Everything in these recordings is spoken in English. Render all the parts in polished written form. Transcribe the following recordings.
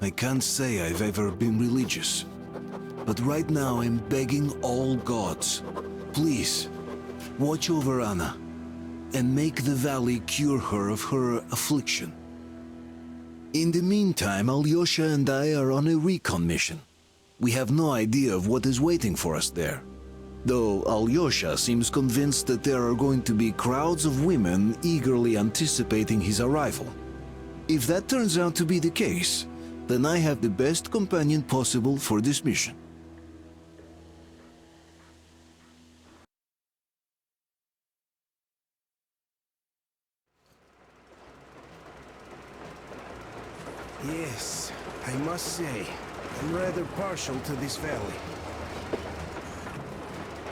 I can't say I've ever been religious, but right now I'm begging all gods, please, watch over Anna, and make the valley cure her of her affliction. In the meantime, Alyosha and I are on a recon mission. We have no idea of what is waiting for us there. Though Alyosha seems convinced that there are going to be crowds of women eagerly anticipating his arrival. If that turns out to be the case, then I have the best companion possible for this mission. Yes, I must say, I'm rather partial to this valley.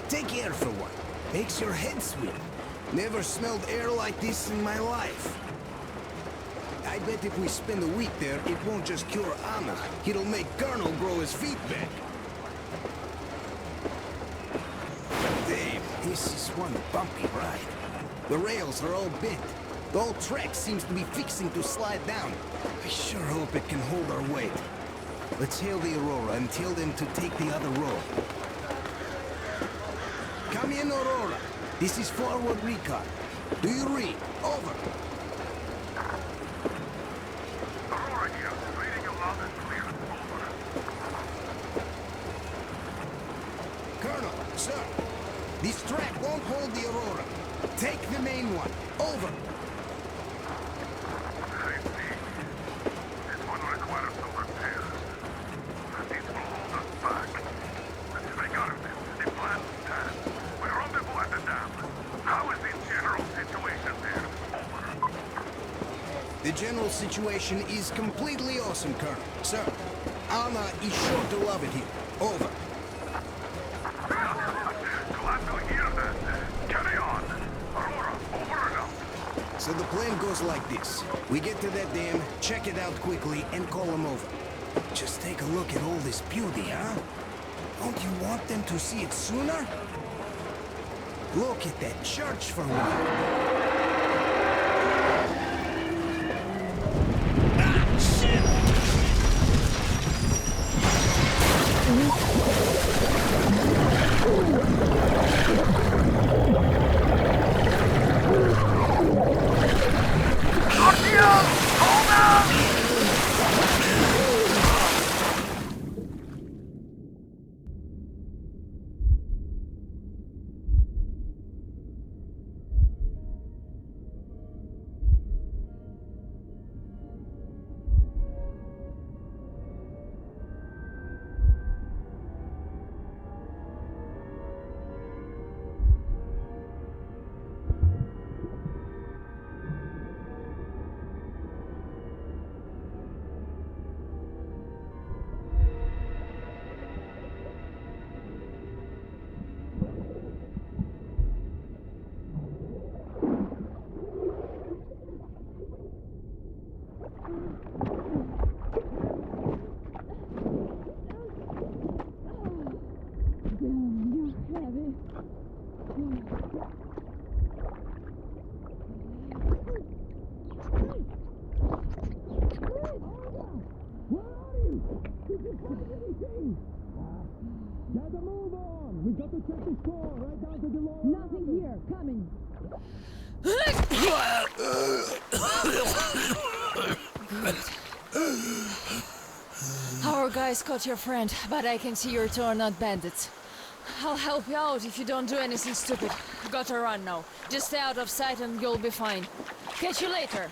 Take air for one. Makes your head swim. Never smelled air like this in my life. I bet if we spend a week there, it won't just cure Anna. It'll make Colonel grow his feet back. Damn, this is one bumpy ride. The rails are all bent. The whole track seems to be fixing to slide down. I sure hope it can hold our weight. Let's hail the Aurora and tell them to take the other road. Come in, Aurora. This is forward recon. Do you read? Over. Aurora here. Reading you loud and clear. Over. Colonel, sir. This track won't hold the Aurora. Take the main one. Over. I see. This one requires some repairs. This will hold us back. Regardless, the plan stands. We rendezvous at the dam. How is the general situation there? Over. The general situation is completely awesome, Colonel. Sir, Anna is sure to love it here. Over. Glad to hear that. Carry on. Aurora, over and out. So the plan goes like this. We get to that dam, check it out quickly, and call them over. Just take a look at all this beauty, huh? Don't you want them to see it sooner? Look at that church for one. Ah, shit! Nothing here. Coming. Our guys caught your friend, but I can see your two are not bandits. I'll help you out if you don't do anything stupid. Gotta run now. Just stay out of sight and you'll be fine. Catch you later.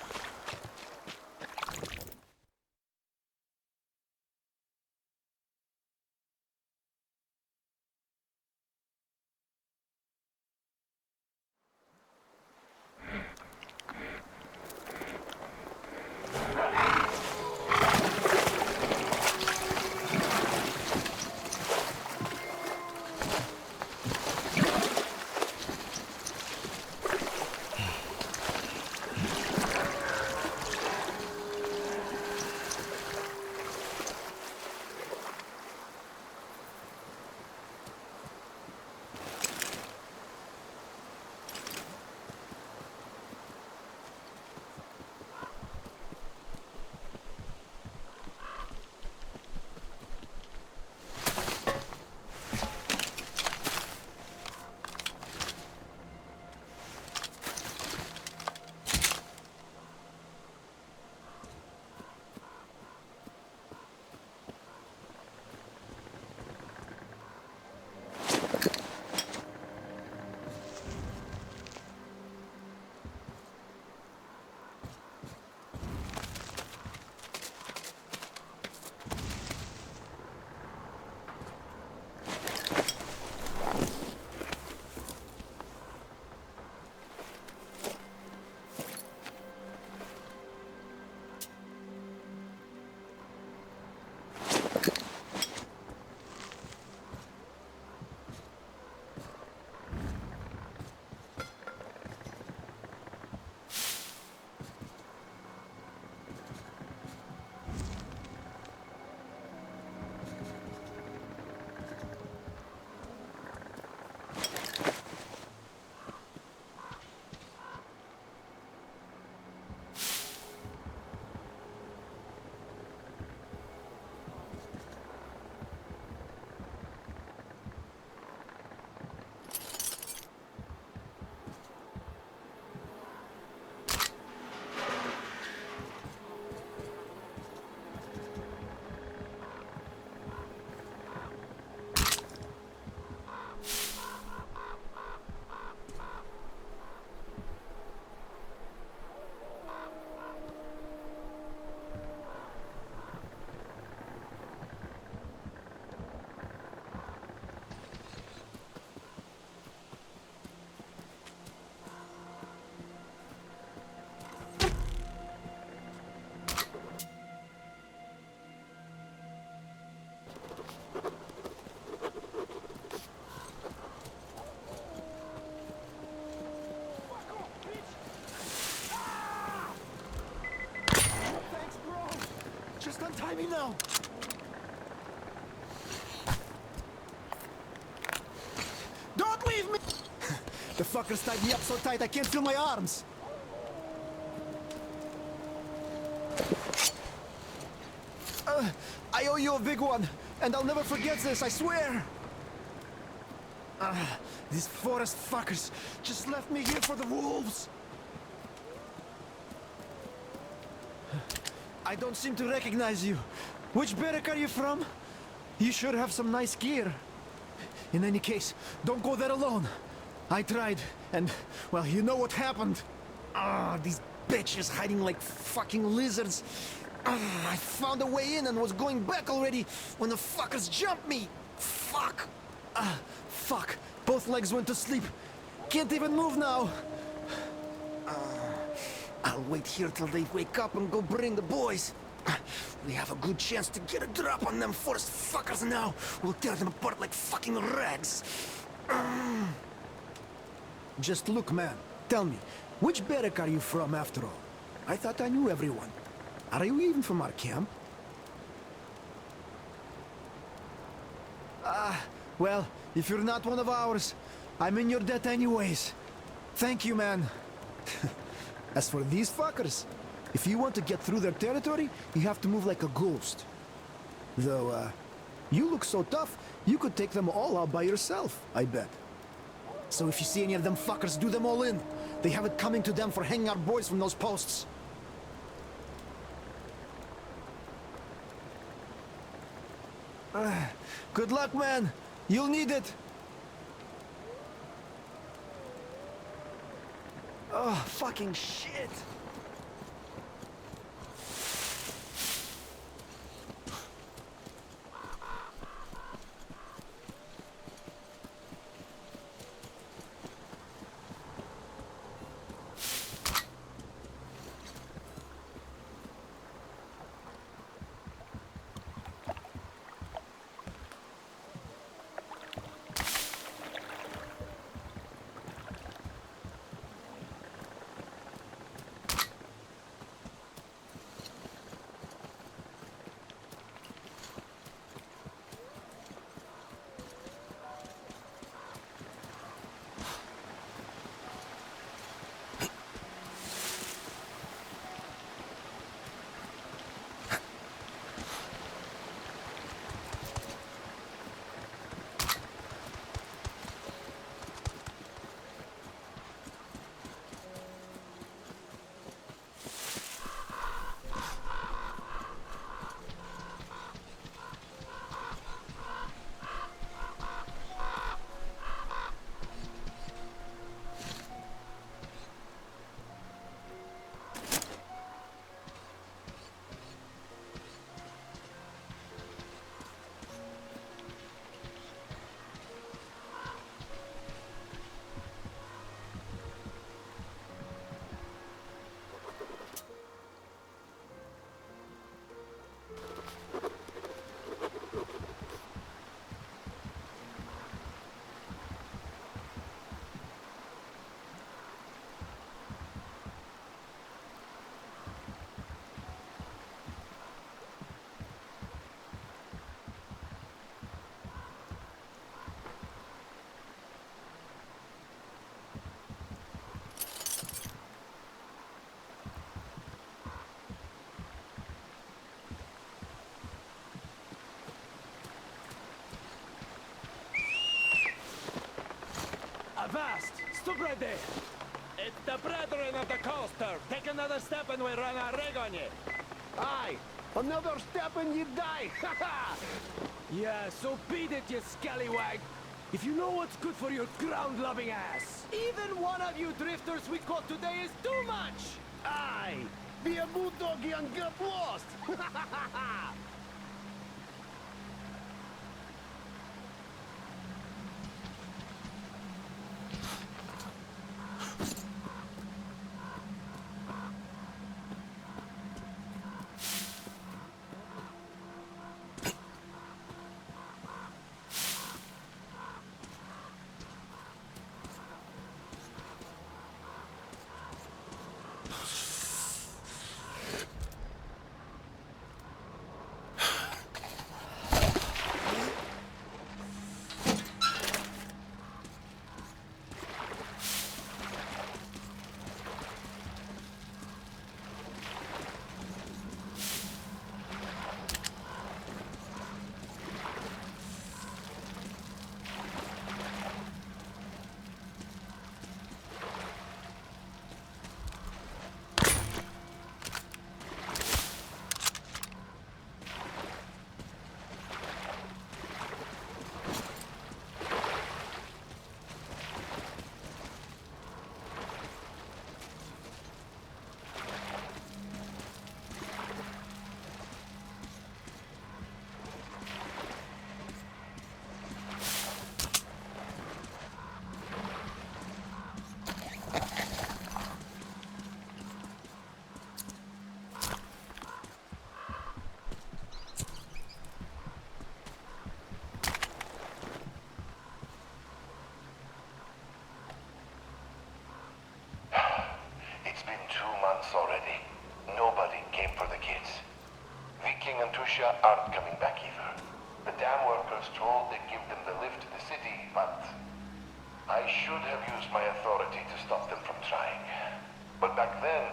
Tie me now! Don't leave me! The fuckers tied me up so tight I can't feel my arms! I owe you a big one, and I'll never forget this, I swear! These forest fuckers just left me here for the wolves! I don't seem to recognize you. Which barrack are you from? You should have some nice gear. In any case, don't go there alone. I tried, and, well, you know what happened. These bitches hiding like fucking lizards. I found a way in and was going back already when the fuckers jumped me. Fuck. Fuck. Both legs went to sleep. Can't even move now. I'll wait here till they wake up and go bring the boys. We have a good chance to get a drop on them forest fuckers now. We'll tear them apart like fucking rags. Just look, man. Tell me, which barrack are you from after all? I thought I knew everyone. Are you even from our camp? Well, if you're not one of ours, I'm in your debt anyways. Thank you, man. As for these fuckers, if you want to get through their territory, you have to move like a ghost. Though, you look so tough, you could take them all out by yourself, I bet. So if you see any of them fuckers, do them all in. They have it coming to them for hanging our boys from those posts. Good luck, man. You'll need it. Oh, fucking shit. Avast! Stop right there! It's the brethren of the coaster! Take another step and we run a rig on you! Aye! Another step and you die! Ha Yeah, so beat it, you scallywag! If you know what's good for your ground-loving ass! Even one of you drifters we caught today is too much! Aye! Be a bulldoggy and get lost! Katusha aren't coming back either. The dam workers told they'd give them the lift to the city, but I should have used my authority to stop them from trying. But back then,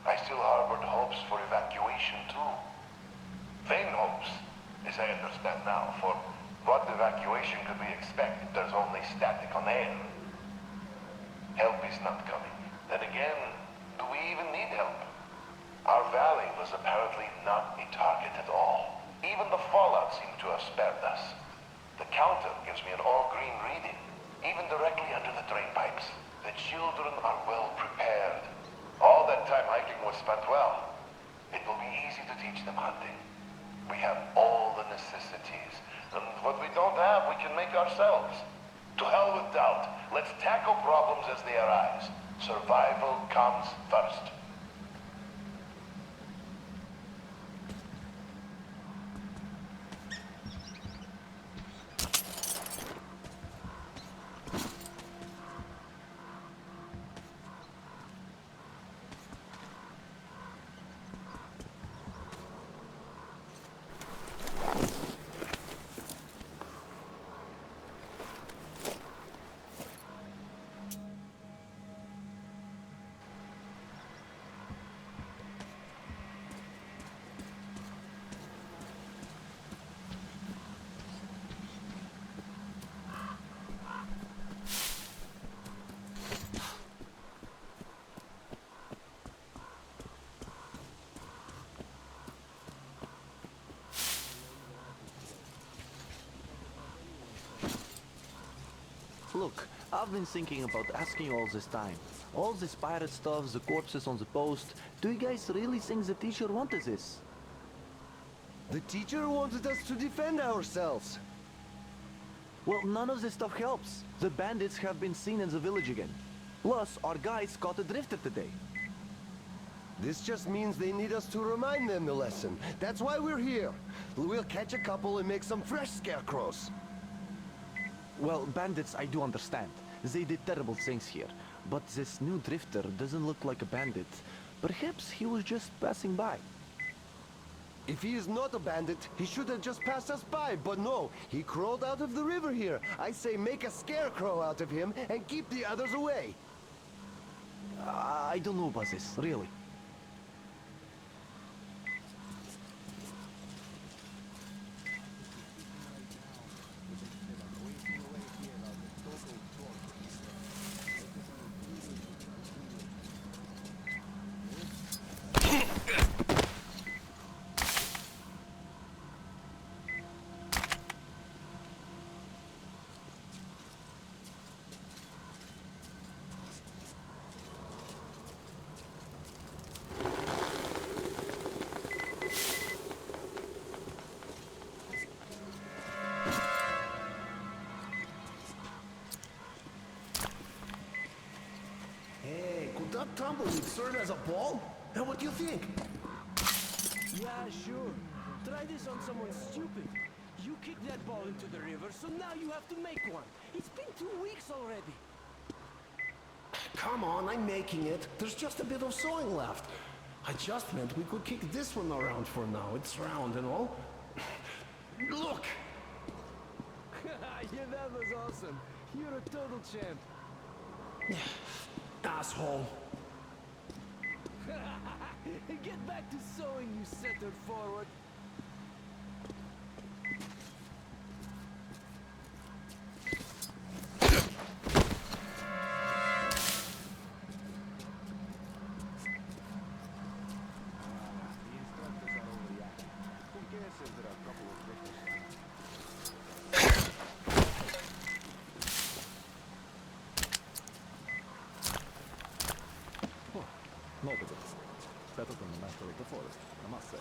I still harbored hopes for evacuation too. Vain hopes, as I understand now, for what evacuation could we expect if there's only static on air? Help is not coming. Then again, do we even need help? Our valley was apparently not a target at all. Even the fallout seemed to have spared us. The counter gives me an all-green reading, even directly under the drain pipes. The children are well prepared. All that time hiking was spent well. It will be easy to teach them hunting. We have all the necessities, and what we don't have, we can make ourselves. To hell with doubt. Let's tackle problems as they arise. Survival comes first. Look, I've been thinking about asking you all this time. All this pirate stuff, the corpses on the post, do you guys really think the teacher wanted this? The teacher wanted us to defend ourselves. Well, none of this stuff helps. The bandits have been seen in the village again. Plus, our guys caught a drifter today. This just means they need us to remind them the lesson. That's why we're here. We'll catch a couple and make some fresh scarecrows. Well, bandits, I do understand. They did terrible things here. But this new drifter doesn't look like a bandit. Perhaps he was just passing by. If he is not a bandit, he should have just passed us by. But no, he crawled out of the river here. I say make a scarecrow out of him and keep the others away. I don't know about this, really. That tumbleweed serve as a ball? And what do you think? Yeah, sure. Try this on someone stupid. You kicked that ball into the river, so now you have to make one. It's been 2 weeks already. Come on, I'm making it. There's just a bit of sewing left. I just meant we could kick this one around for now. It's round and all. Look! Yeah, that was awesome. You're a total champ. Asshole. Get back to sewing, you centered forward. Notable. Better than the master of the forest, I must say.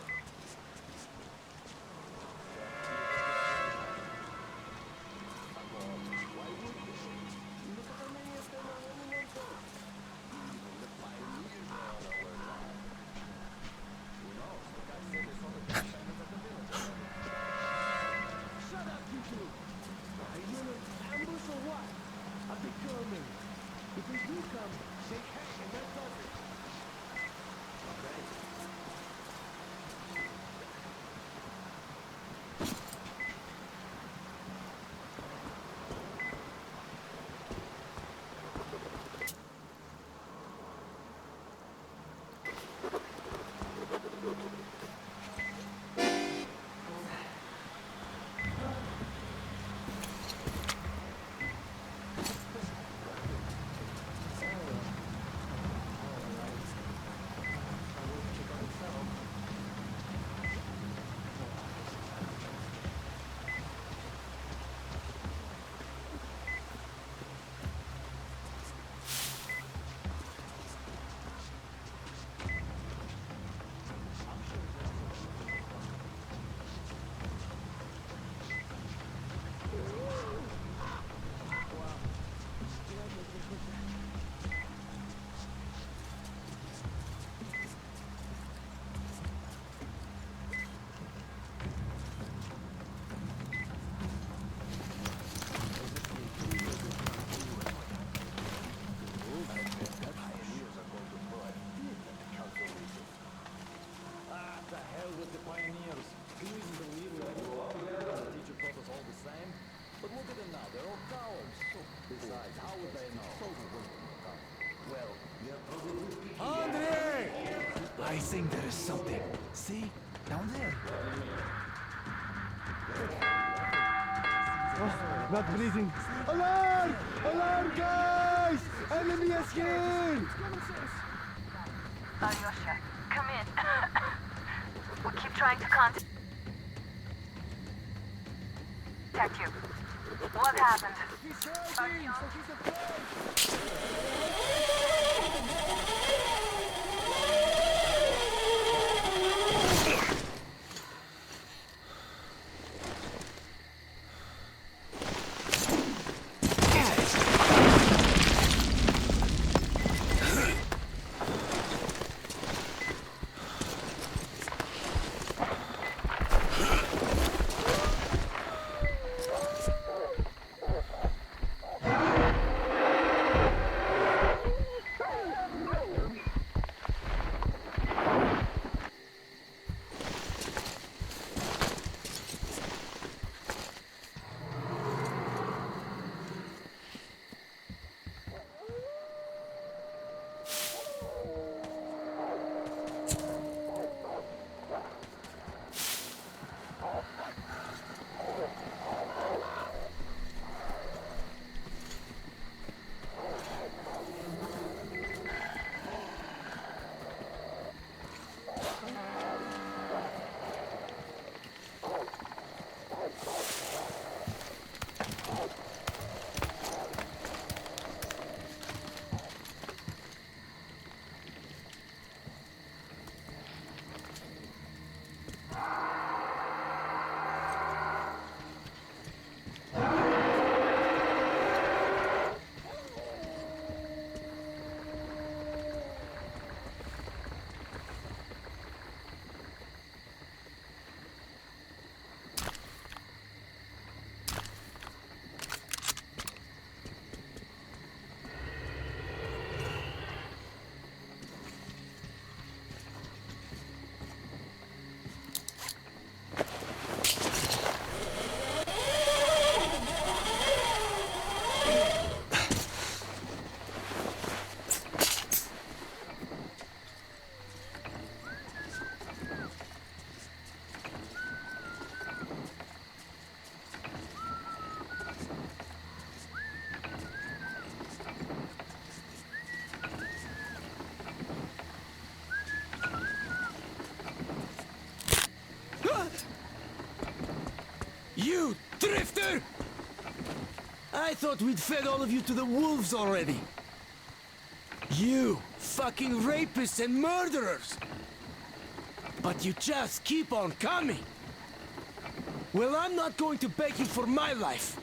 Andre! I think there is something. See? Down there. Oh, not breathing. Alarm! Alarm, guys! Enemy is here! Alyosha, come in. We keep trying to contact you. What happened? You drifter! I thought we'd fed all of you to the wolves already. You fucking rapists and murderers! But you just keep on coming. Well, I'm not going to beg you for my life.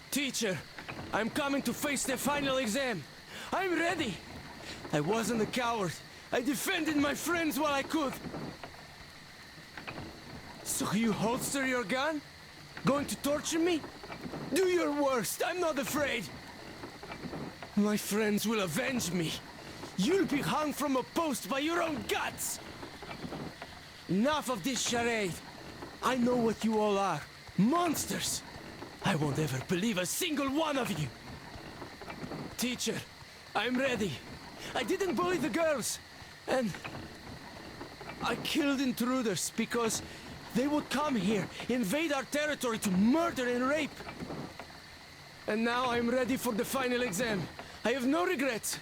Teacher, I'm coming to face the final exam. I'm ready. I wasn't a coward. I defended my friends while I could. So you holster your gun? Going to torture me? Do your worst, I'm not afraid. My friends will avenge me. You'll be hung from a post by your own guts. Enough of this charade. I know what you all are. Monsters. I won't ever believe a single one of you. Teacher, I'm ready. I didn't bully the girls. And I killed intruders because they would come here, invade our territory to murder and rape. And now I'm ready for the final exam. I have no regrets.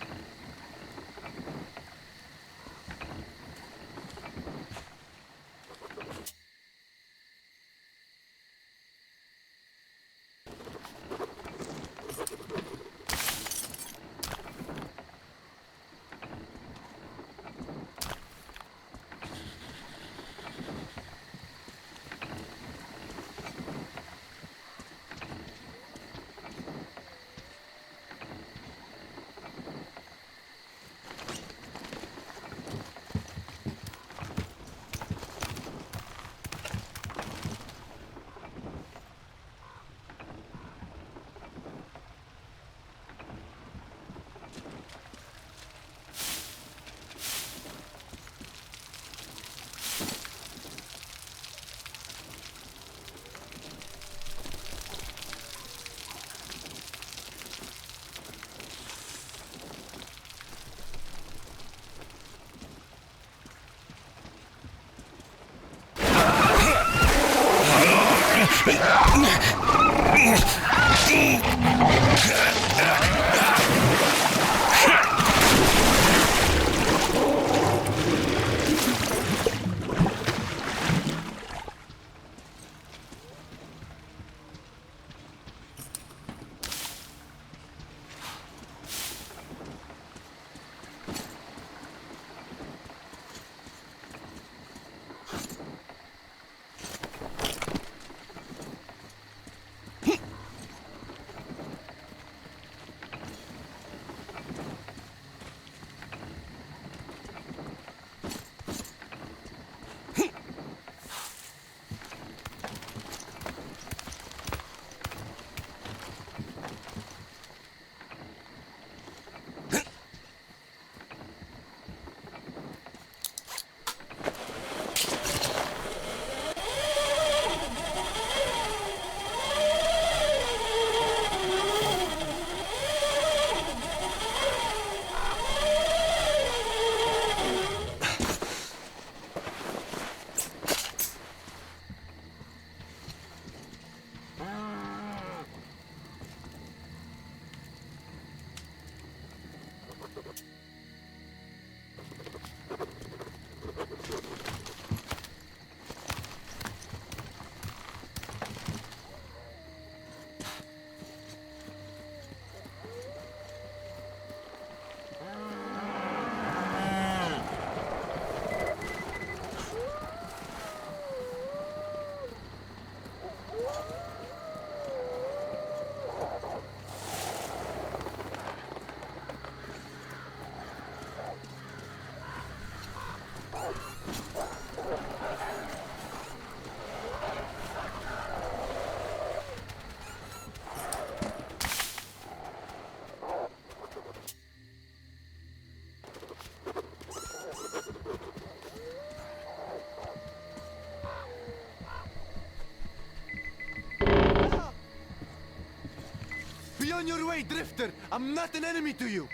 Be on your way, Drifter! I'm not an enemy to you!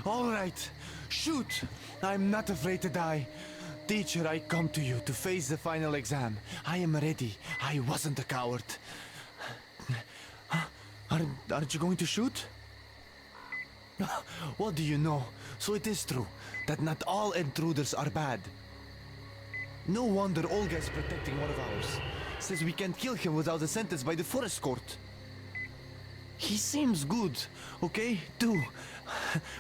All right, shoot! I'm not afraid to die. Teacher, I come to you to face the final exam. I am ready. I wasn't a coward. Aren't you going to shoot? What do you know? So it is true that not all intruders are bad. No wonder Olga is protecting one of ours. Says we can't kill him without a sentence by the forest court. He seems good, okay? Do.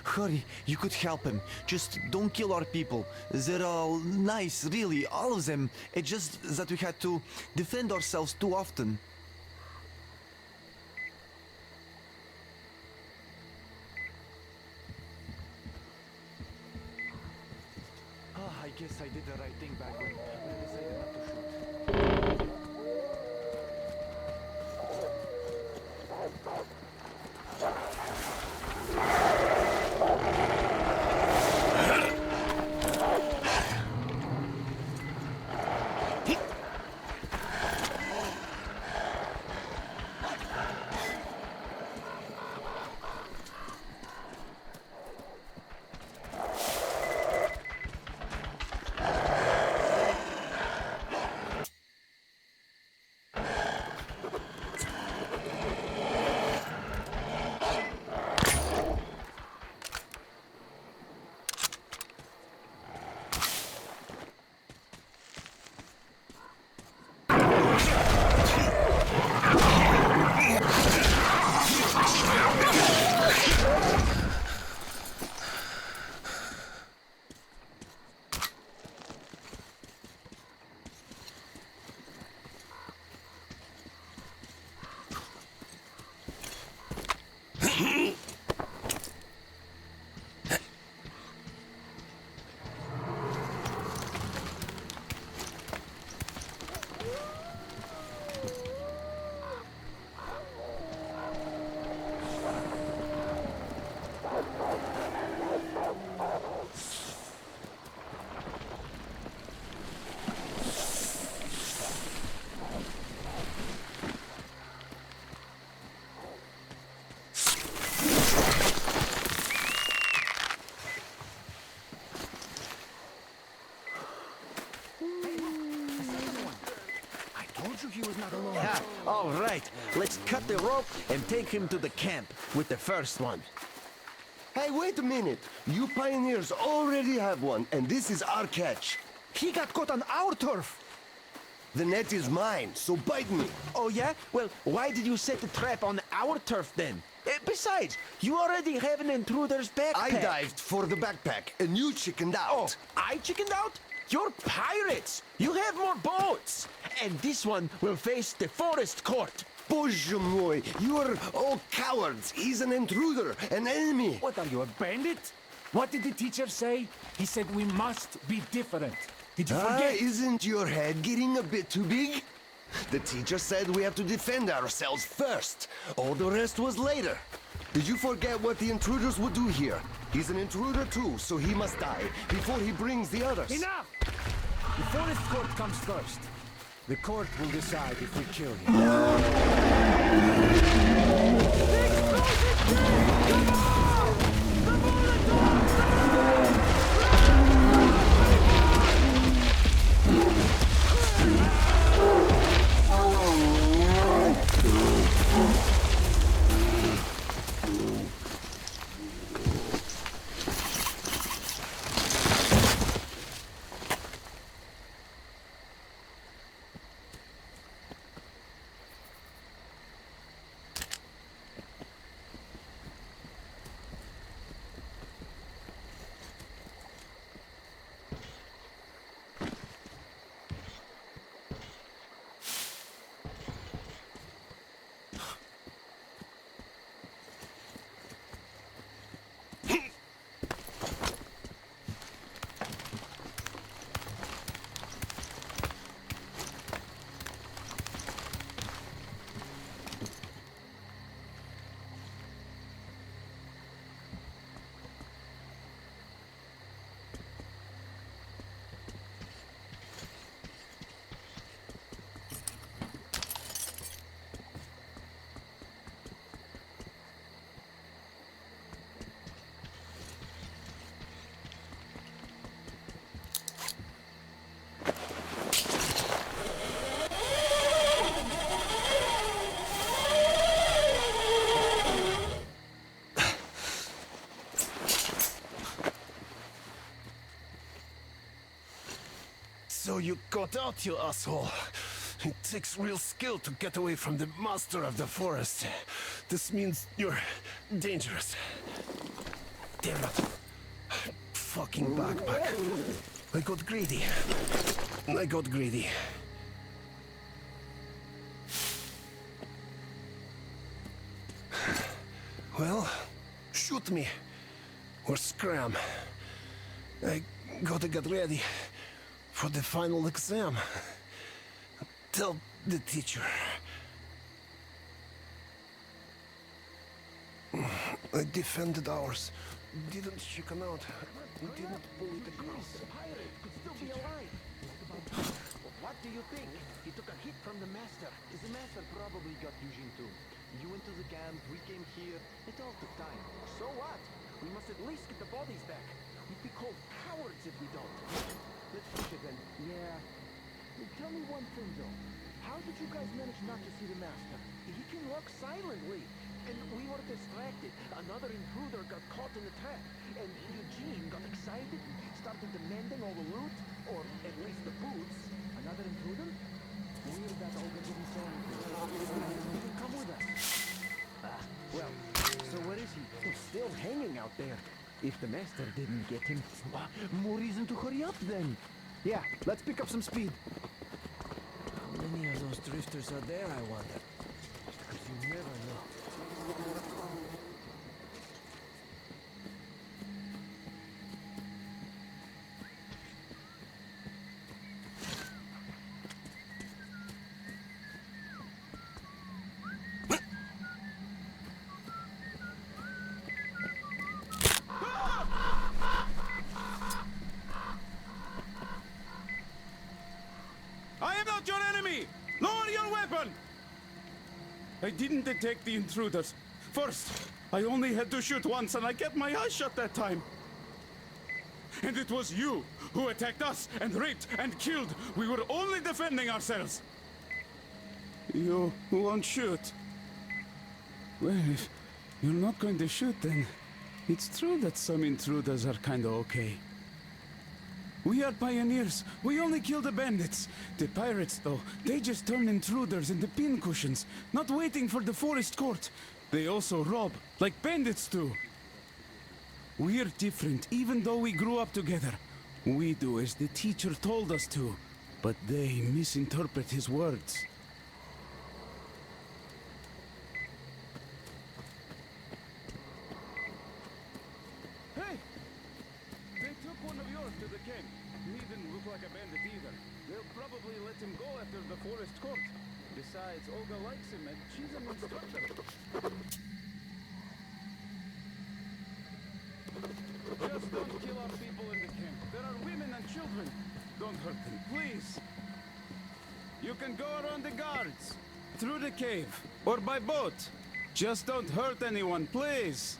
Hurry, you could help him. Just don't kill our people. They're all nice, really, all of them. It's just that we had to defend ourselves too often. I guess I did the right thing back when I decided not to shoot. sure he was not alone. Ah, all right. Let's cut the rope and take him to the camp with the first one. Hey, wait a minute. You pioneers already have one, and this is our catch. He got caught on our turf. The net is mine, so bite me. Oh, yeah? Well, why did you set the trap on our turf then? Besides, you already have an intruder's backpack. I dived for the backpack, and you chickened out. Oh, I chickened out? You're pirates! You have more boats! And this one will face the forest court. Bоже мой, you're all cowards. He's an intruder, an enemy. What are you, a bandit? What did the teacher say? He said we must be different. Did you forget? Isn't your head getting a bit too big? The teacher said we have to defend ourselves first. All the rest was later. Did you forget what the intruders would do here? He's an intruder too, so he must die before he brings the others. Enough! The forest court comes first. The court will decide if we kill him. So you got out, you asshole. It takes real skill to get away from the master of the forest. This means you're dangerous. Damn it. Fucking backpack. I got greedy. Well, shoot me. Or scram. I gotta get ready for the final exam. Tell the teacher. I defended ours. Didn't chicken out. Didn't bully the girls. Could still be alive. What do you think? He took a hit from the master. The master probably got Eugene too. You went to the camp, we came here. It all took time. So what? We must at least get the bodies back. We'd be called cowards if we don't. Let's push it then. Yeah. Tell me one thing though. How did you guys manage not to see the master? He can walk silently. And we were distracted. Another intruder got caught in the trap. And Eugene got excited and started demanding all the loot. Or at least the boots. Another intruder? Weird that Olga didn't say anything. He didn't come with us. Well, so where is he? He's still hanging out there. If the master didn't get him, more reason to hurry up then. Yeah, let's pick up some speed. How many of those drifters are there, I wonder? Because you never know. I am not your enemy! Lower your weapon! I didn't detect the intruders. First, I only had to shoot once and I kept my eyes shut that time. And it was you who attacked us and raped and killed. We were only defending ourselves. You won't shoot. Well, if you're not going to shoot, then it's true that some intruders are kinda okay. We are pioneers. We only kill the bandits. The pirates, though, they just turn intruders into pincushions, not waiting for the forest court. They also rob, like bandits do. We're different, even though we grew up together. We do as the teacher told us to, but they misinterpret his words. Hey! They took one of yours to the camp. He didn't look like a bandit either. They'll probably let him go after the forest court. Besides, Olga likes him and she's an instructor. Just don't kill our people in the camp. There are women and children. Don't hurt them, please. You can go around the guards, through the cave, or by boat. Just don't hurt anyone, please.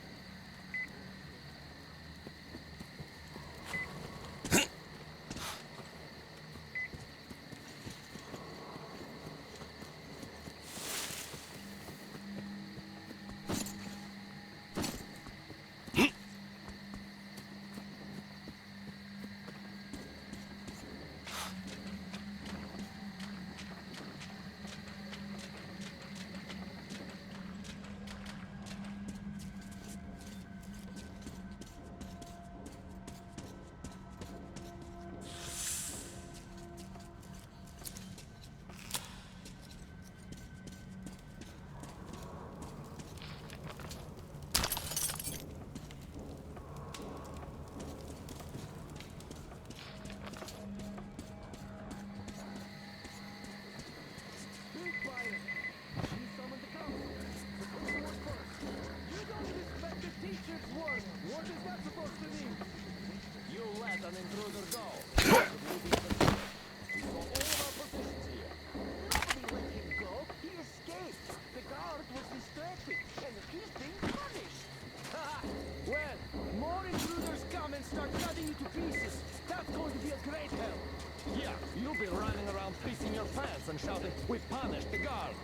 And shouting, "We punished the guard!"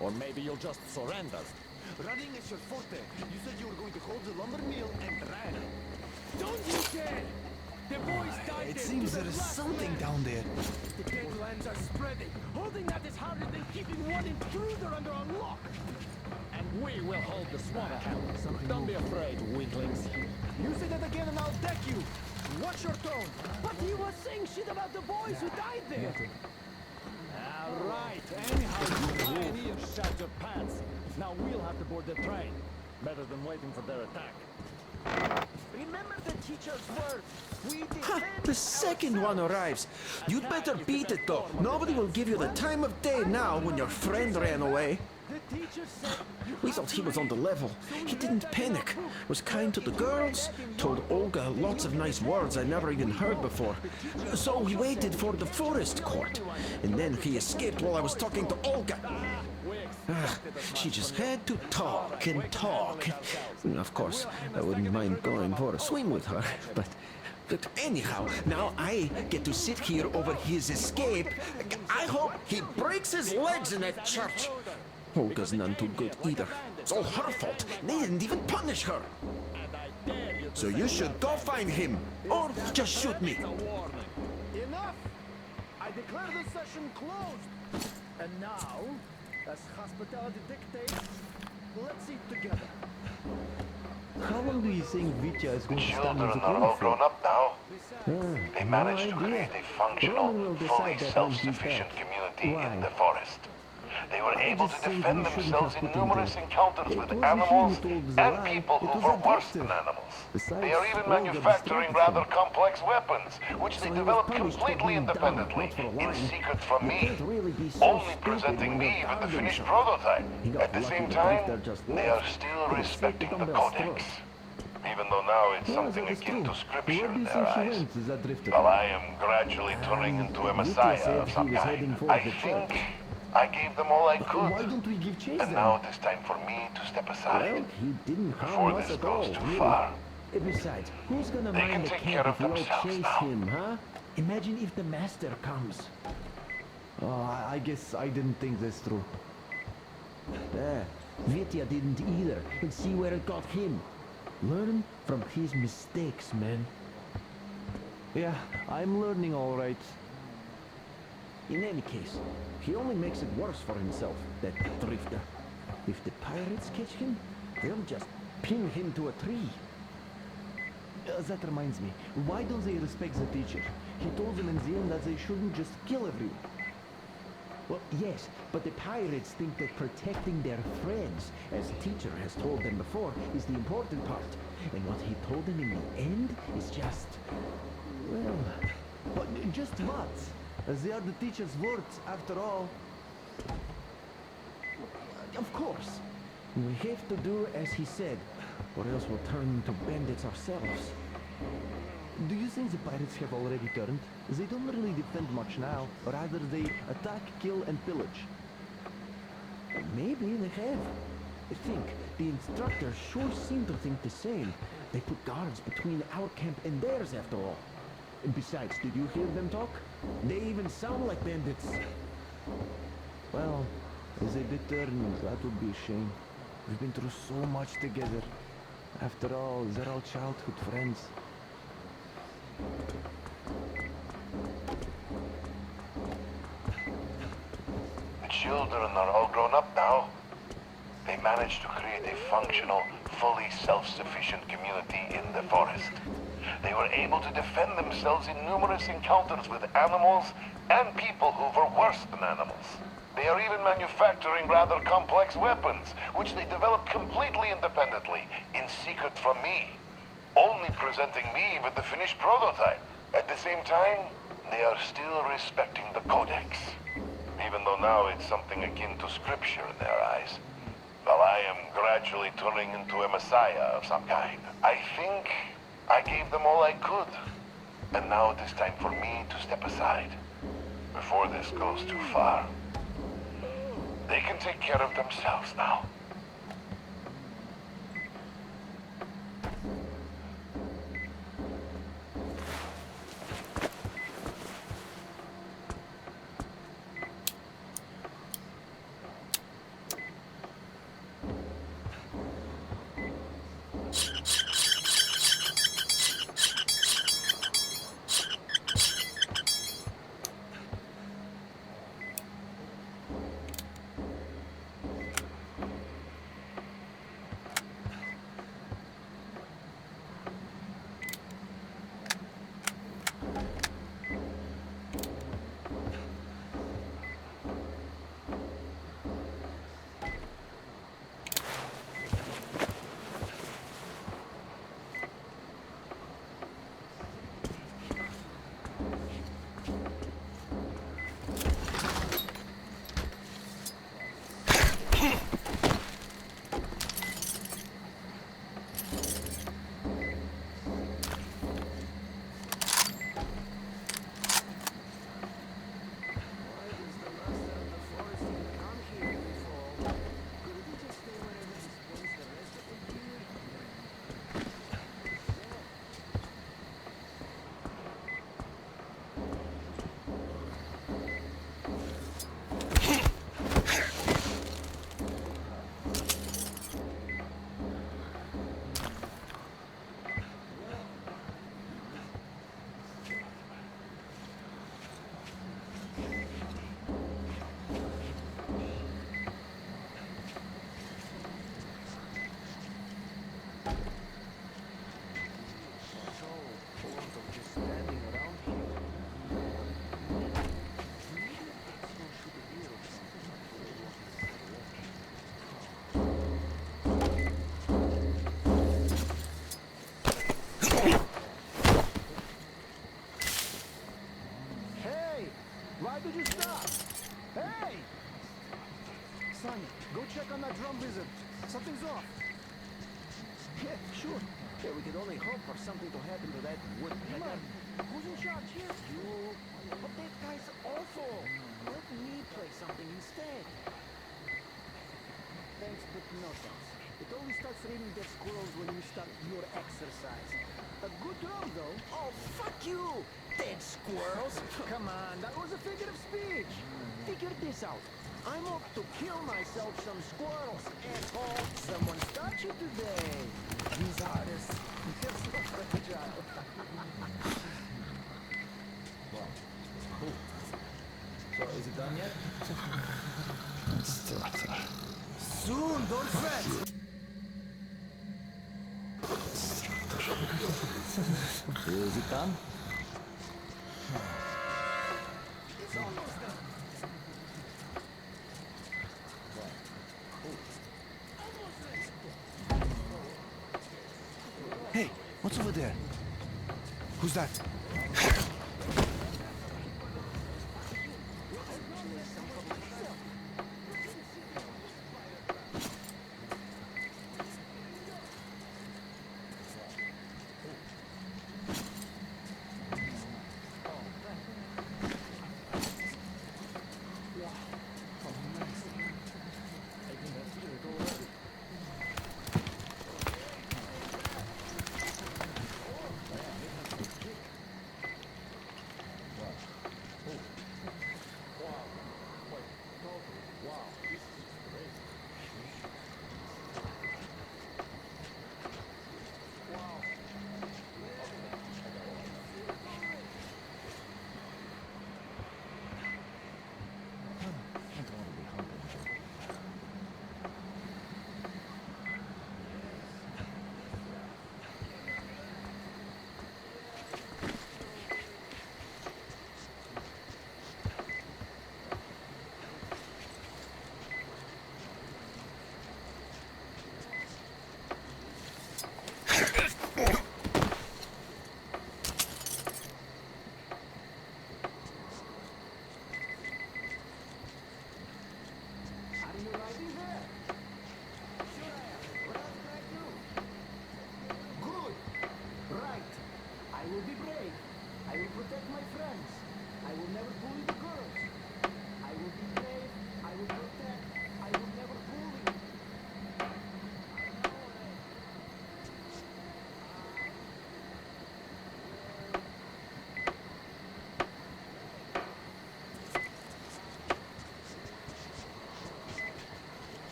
Or maybe you'll just surrender. Running is your forte. You said you were going to hold the lumber mill and ran. Don't you dare! The boys died. It seems there is something down there. The deadlands are spreading. Holding that is harder than keeping one intruder under a lock. And we will hold the swamp camp. Don't be afraid, weaklings. You say that again and I'll deck you. Watch your tone. But he was saying shit about the boys who died there. All right. Anyhow, you pioneers shut your pants. Now we'll have to board the train. Better than waiting for their attack. Remember the teacher's words. We Ha! The second one arrives. You'd better beat it though. Nobody will give you the time of day now when your friend ran away. The teacher said We thought he was on the level. He didn't panic. Was kind to the girls. Told Olga lots of nice words I never even heard before. So we waited for the forest court. And then he escaped while I was talking to Olga. She just had to talk and talk. Of course, I wouldn't mind going for a swim with her, but anyhow, now I get to sit here over his escape. I hope he breaks his legs in that church. Olga's none too good either. It's all her fault. They didn't even punish her. So you should go find him, or just shoot me. Enough! I declare the session closed. And now, as hospitality dictates, let's eat together. How long do you think Vitya is going to stand Children as a are all grown up now. They no managed to idea. create a functional, Roman will fully decide that self-sufficient when he's community Why? in the forest. They were able to just think defend we shouldn't themselves have in put him numerous there. encounters It with was animals him who told and the lie. people It who was were a worse doctor. than animals. Besides, They are even Olga manufacturing distracted rather him. complex weapons, which So they he was developed punished for completely being dumb, independently, not for in lying. secret from You me, can't really be so only stupid presenting when me you're with the down finished themselves. prototype. He got At the lucky same that time, they're just they lost. are still They respecting saved the the codex. dumbbells Even though now it's Yeah, something that is akin true. to scripture Where do in you their think she eyes. went, that drifter? While I am gradually turning into a Vitya messiah said of he some was heading kind, for I the think church. I gave them all I could. Why don't we give chase And then? now it is time for me to step Well, aside. he didn't Before harm us this at all, goes too really. far. Besides, who's gonna They can mind the take camp care of if we all themselves chase now. him, huh? Imagine if the master comes. Oh, I guess I didn't think this through. Vitya didn't either, and see where it got him. Learn from his mistakes, man. Yeah, I'm learning all right. In any case, he only makes it worse for himself, that drifter. If the pirates catch him, they'll just pin him to a tree. That reminds me, why don't they respect the teacher? He told them in the end that they shouldn't just kill everyone. Well, yes, but the pirates think that protecting their friends, as teacher has told them before, is the important part. And what he told them in the end is just... well... But just what? They are the teacher's words, after all. Of course. We have to do as he said, or else we'll turn into bandits ourselves. Do you think the pirates have already turned? They don't really defend much now. Rather, they attack, kill, and pillage. Maybe they have. Think, the instructors sure seem to think the same. They put guards between our camp and theirs, after all. And besides, did you hear them talk? They even sound like bandits. Well, as they did turn, that would be a shame. We've been through so much together. After all, they're all childhood friends. The children are all grown up now. They managed to create a functional, fully self-sufficient community in the forest. They were able to defend themselves in numerous encounters with animals and people who were worse than animals. They are even manufacturing rather complex weapons, which they developed completely independently, in secret from me, only presenting me with the finished prototype. At the same time, they are still respecting the Codex, even though now it's something akin to scripture in their eyes. Well, I am gradually turning into a messiah of some kind. I think I gave them all I could, and now it is time for me to step aside, before this goes too far. They can take care of themselves now. Why did you stop? Hey! Sonny, go check on that drum wizard. Something's off. Yeah, sure. Yeah, we could only hope for something to happen to that woodpecker. Who's in charge here? You. But that guy's awful. Let me play something instead. Thanks, but no thanks. It only starts raining dead squirrels when you start your exercise. A good drum, though. Oh, fuck you! Dead squirrels! Come on, that was a figure of speech. Figure this out. I'm off to kill myself some squirrels, asshole. Someone got you today. These artists, they're so fragile. Wow. Cool. So, is it done yet? Soon, don't fret. Is it done? It's almost done. Hey, what's over there? Who's that?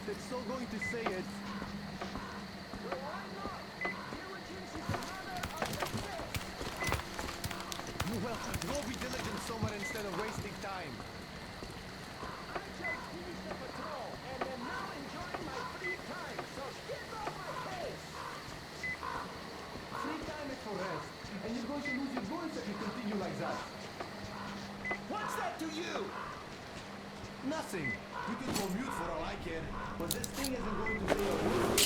They're still going to say it. Well, go be diligent somewhere instead of wasting time. I just finished the patrol and am now enjoying my free time, so get off my case! Free time is for rest, and you're going to lose your voice if you continue like that. What's that to you? Nothing. You can go mute for all I care, but this thing isn't going to say a word to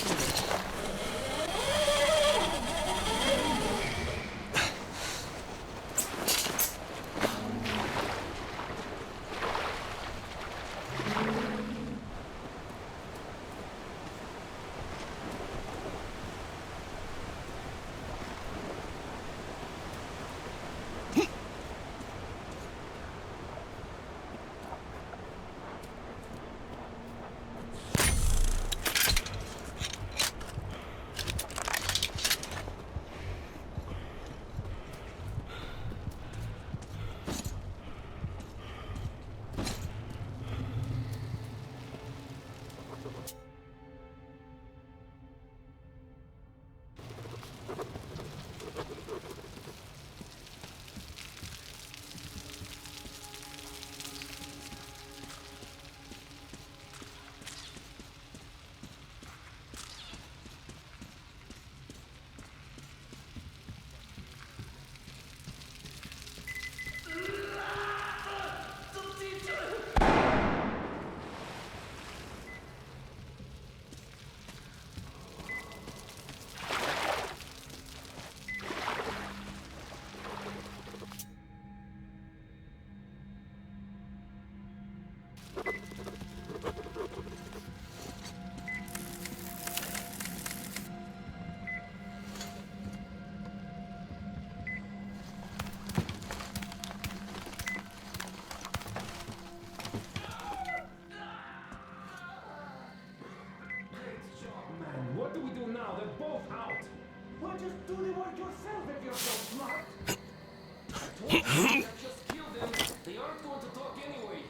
Just kill them. They aren't going to talk anyway.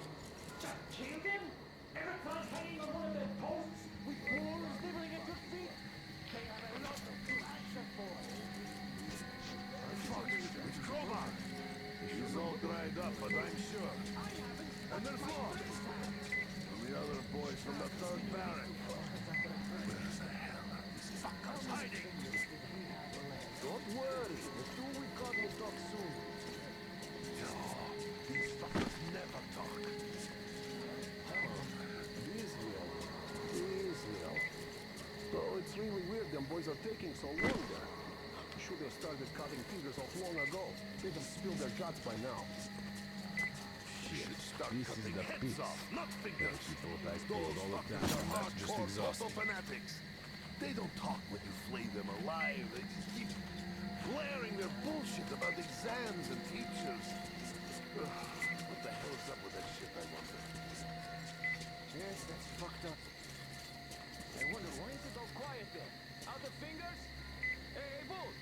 Just kill them? Everyone hanging on one of their posts with claws nibbling at your feet? They have a lot to answer for. Fuck, it's crowbar. She's all dried up, but I'm sure. And there's more. And the other boys from the third barrack. Where the hell are these fuckers hiding? Don't worry. The two we caught will talk soon. No, these fuckers never talk. Israel. Oh, it's really weird them boys are taking so long there. Should have started cutting fingers off long ago. They'd have spilled their guts by now. Shit, start cutting heads off, not fingers. Those fuckers are hardcore Soto fanatics. They don't talk when you flay them alive. They just keep blaring their bullshit about exams and teachers. Ugh, what the hell is up with that shit, I wonder? Yes, that's fucked up. I wonder why is it all quiet there? Out of fingers? Hey, Bull!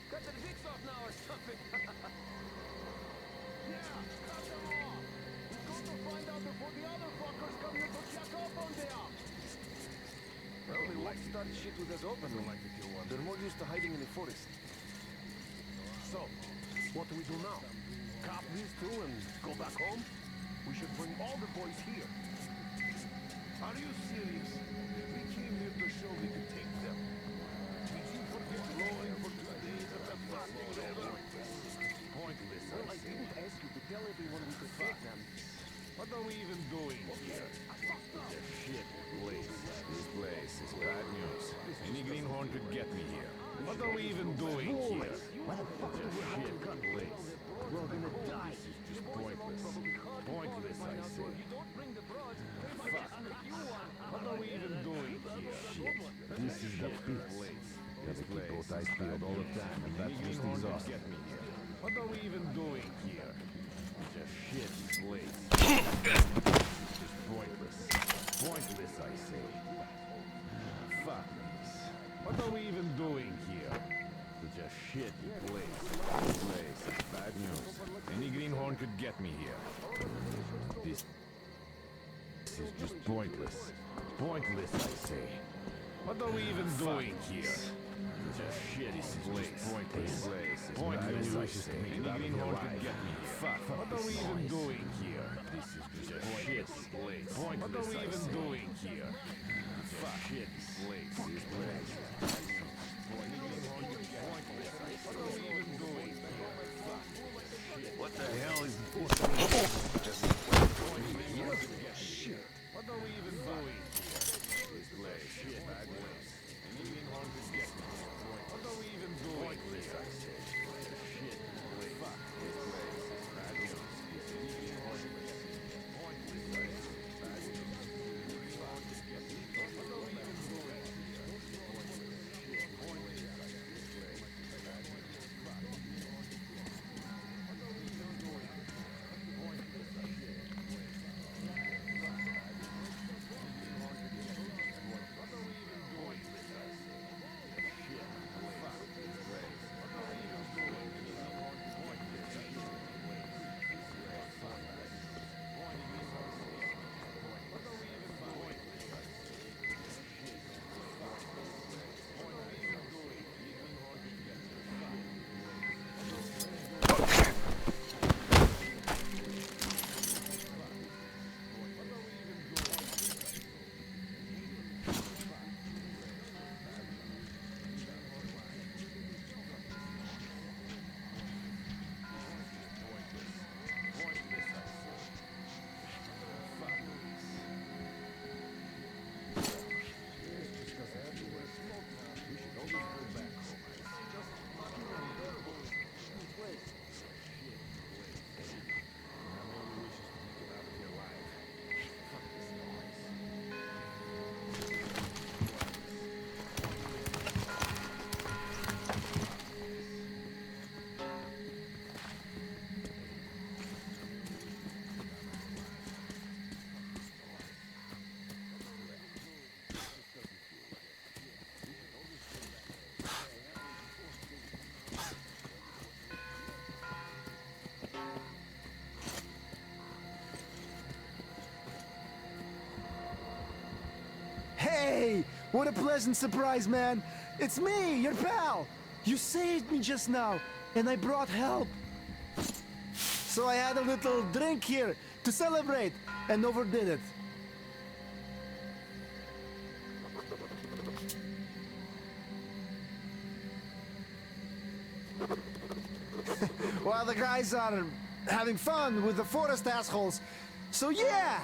Cut their dicks off now or something. Yeah, cut them off! We've got to find out before the other fuckers come here to check up on them! Well, they won't start shit with us open. They're more used to hiding in the forest. So, what do we do now? Cop these two and go back home? We should bring all the boys here. Are you serious? We came here to show we could take them. Did you forget blowing for 2 days at the fucking river? Pointless. Well, I didn't ask you to tell everyone we could take them. What are we even doing here? Shit place. This place is bad news. Any greenhorn could get me here. What are we even doing here? Why the fuck do we have to gun? Place. We're all gonna die. This is just pointless. Pointless, I say. What are we even doing here? This is the place. This place I spilled all the time, and that's just exhausting. Get me here. What are we even doing here? It's a shit place. Just pointless. Pointless, I say. Fuck this. What are we even doing here? Such a shitty place. This place is bad news. Any greenhorn could get me here. This is just pointless. Pointless, I say. What are we even doing here? Such a shitty place. Pointless. Pointless, I say. Any greenhorn could get me here. Fuck. What are we even doing here? This is just a shit place. What are we even doing here? Fuck. Shit place. This place. What the hell is this? Shit. What are we even doing here? This place. Shit. Bad place. Any greenhorn could get me here. What are we even doing Pointless, here? I say. Shit place. Fuck. This place is bad news. Any greenhorn could get me here. Pointless, I say. Bad news. Fuck. Get me. What are we even doing here? Shit. Pointless, I say. This place is bad news. Fuck. What are we even doing? Pointless, I say. What are we even doing? Shit. What a pleasant surprise, man. It's me, your pal. You saved me just now, and I brought help. So I had a little drink here to celebrate, and overdid it. While the guys are having fun with the forest assholes. So yeah!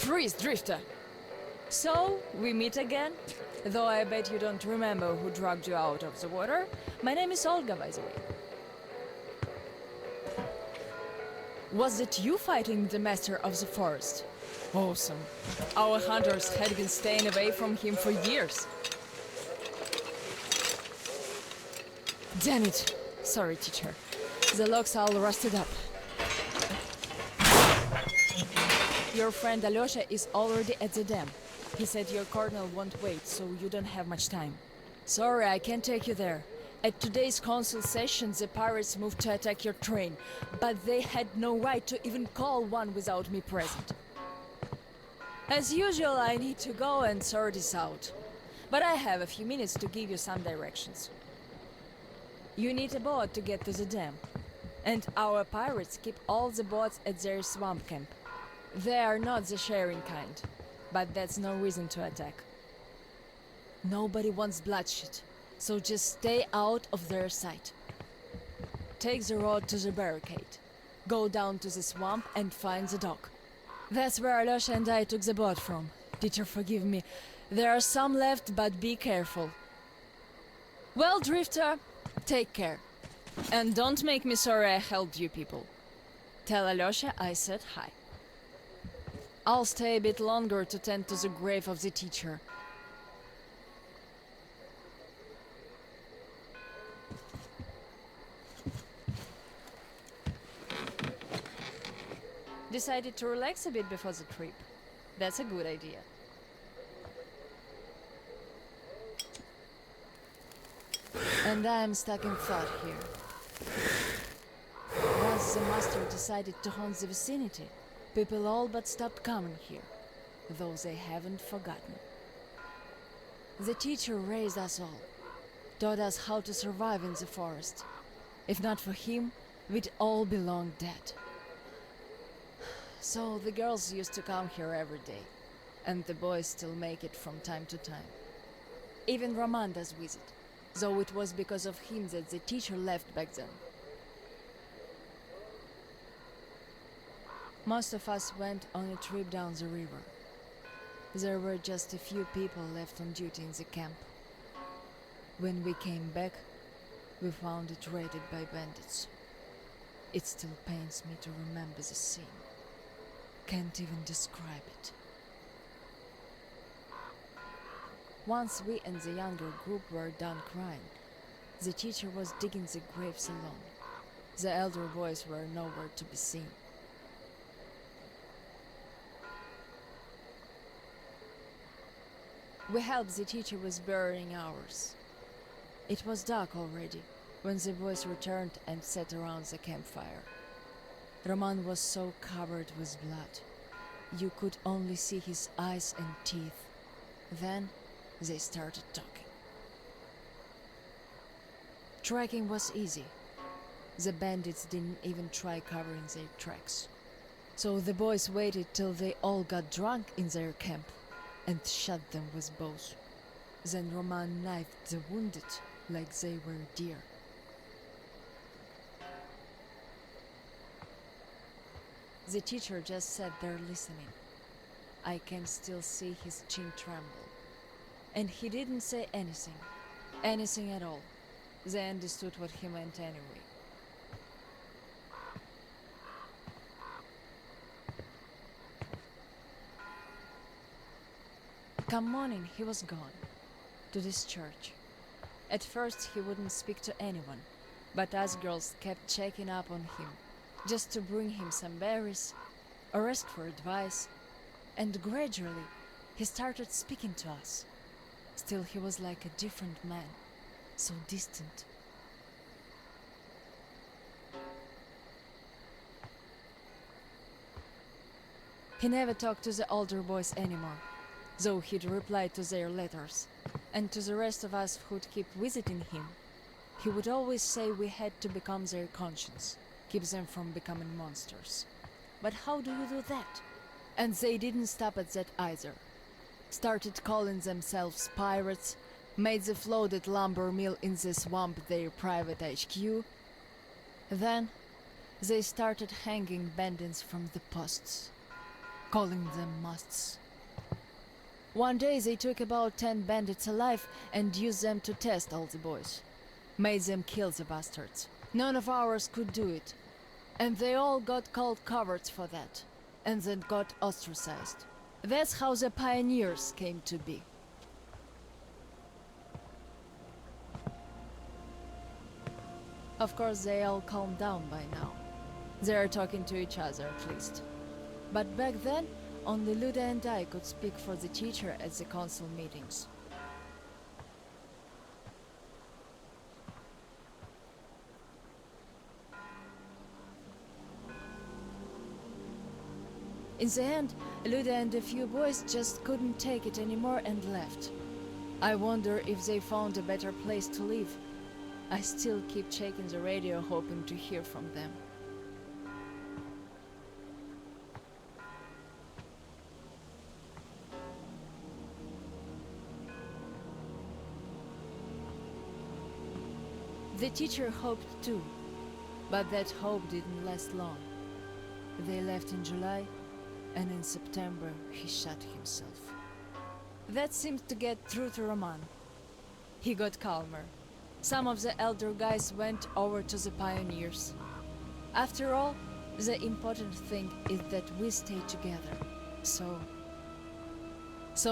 Freeze, Drifter! So, we meet again? Though I bet you don't remember who dragged you out of the water. My name is Olga, by the way. Was it you fighting the Master of the Forest? Awesome. Our hunters had been staying away from him for years. Damn it. Sorry, teacher. The locks all rusted up. Your friend Alyosha is already at the dam. He said your colonel won't wait, so you don't have much time. Sorry, I can't take you there. At today's council session, the pirates moved to attack your train, but they had no right to even call one without me present. As usual, I need to go and sort this out. But I have a few minutes to give you some directions. You need a boat to get to the dam. And our pirates keep all the boats at their swamp camp. They are not the sharing kind, but that's no reason to attack. Nobody wants bloodshed, so just stay out of their sight. Take the road to the barricade. Go down to the swamp and find the dock. That's where Alyosha and I took the boat from. Teacher, forgive me. There are some left, but be careful. Well, Drifter, take care. And don't make me sorry I helped you people. Tell Alyosha I said hi. I'll stay a bit longer to tend to the grave of the teacher. Decided to relax a bit before the trip. That's a good idea. And I'm stuck in thought here. Once the master decided to haunt the vicinity, people all but stopped coming here, though they haven't forgotten. The teacher raised us all, taught us how to survive in the forest. If not for him, we'd all be long dead. So the girls used to come here every day, and the boys still make it from time to time. Even Roman does visit, though it was because of him that the teacher left back then. Most of us went on a trip down the river. There were just a few people left on duty in the camp. When we came back, we found it raided by bandits. It still pains me to remember the scene. Can't even describe it. Once we and the younger group were done crying, the teacher was digging the graves alone. The elder boys were nowhere to be seen. We helped the teacher with burying ours. It was dark already when the boys returned and sat around the campfire. Roman was so covered with blood. You could only see his eyes and teeth. Then they started talking. Tracking was easy. The bandits didn't even try covering their tracks. So the boys waited till they all got drunk in their camp and shot them with bows. Then Roman knifed the wounded like they were deer. The teacher just sat there listening. I can still see his chin tremble. And he didn't say anything. Anything at all. They understood what he meant anyway. Come morning, he was gone. To this church. At first he wouldn't speak to anyone, but us girls kept checking up on him, just to bring him some berries, or ask for advice, and gradually he started speaking to us. Still he was like a different man, so distant. He never talked to the older boys anymore, though he'd reply to their letters, and to the rest of us who'd keep visiting him, he would always say we had to become their conscience, keep them from becoming monsters. But how do you do that? And they didn't stop at that either. Started calling themselves pirates, made the floated lumber mill in the swamp their private HQ. Then they started hanging bandits from the posts. calling them musts. One day they took about 10 bandits alive and used them to test all the boys. Made them kill the bastards. None of ours could do it. And they all got called cowards for that. And then got ostracized. That's how the pioneers came to be. Of course, they all calmed down by now. They are talking to each other at least. But back then, only Luda and I could speak for the teacher at the council meetings. In the end, Luda and a few boys just couldn't take it anymore and left. I wonder if they found a better place to live. I still keep checking the radio hoping to hear from them. The teacher hoped too, but that hope didn't last long. They left in July, and in September he shot himself. That seemed to get through to Roman. He got calmer. Some of the elder guys went over to the pioneers. After all, the important thing is that we stay together. So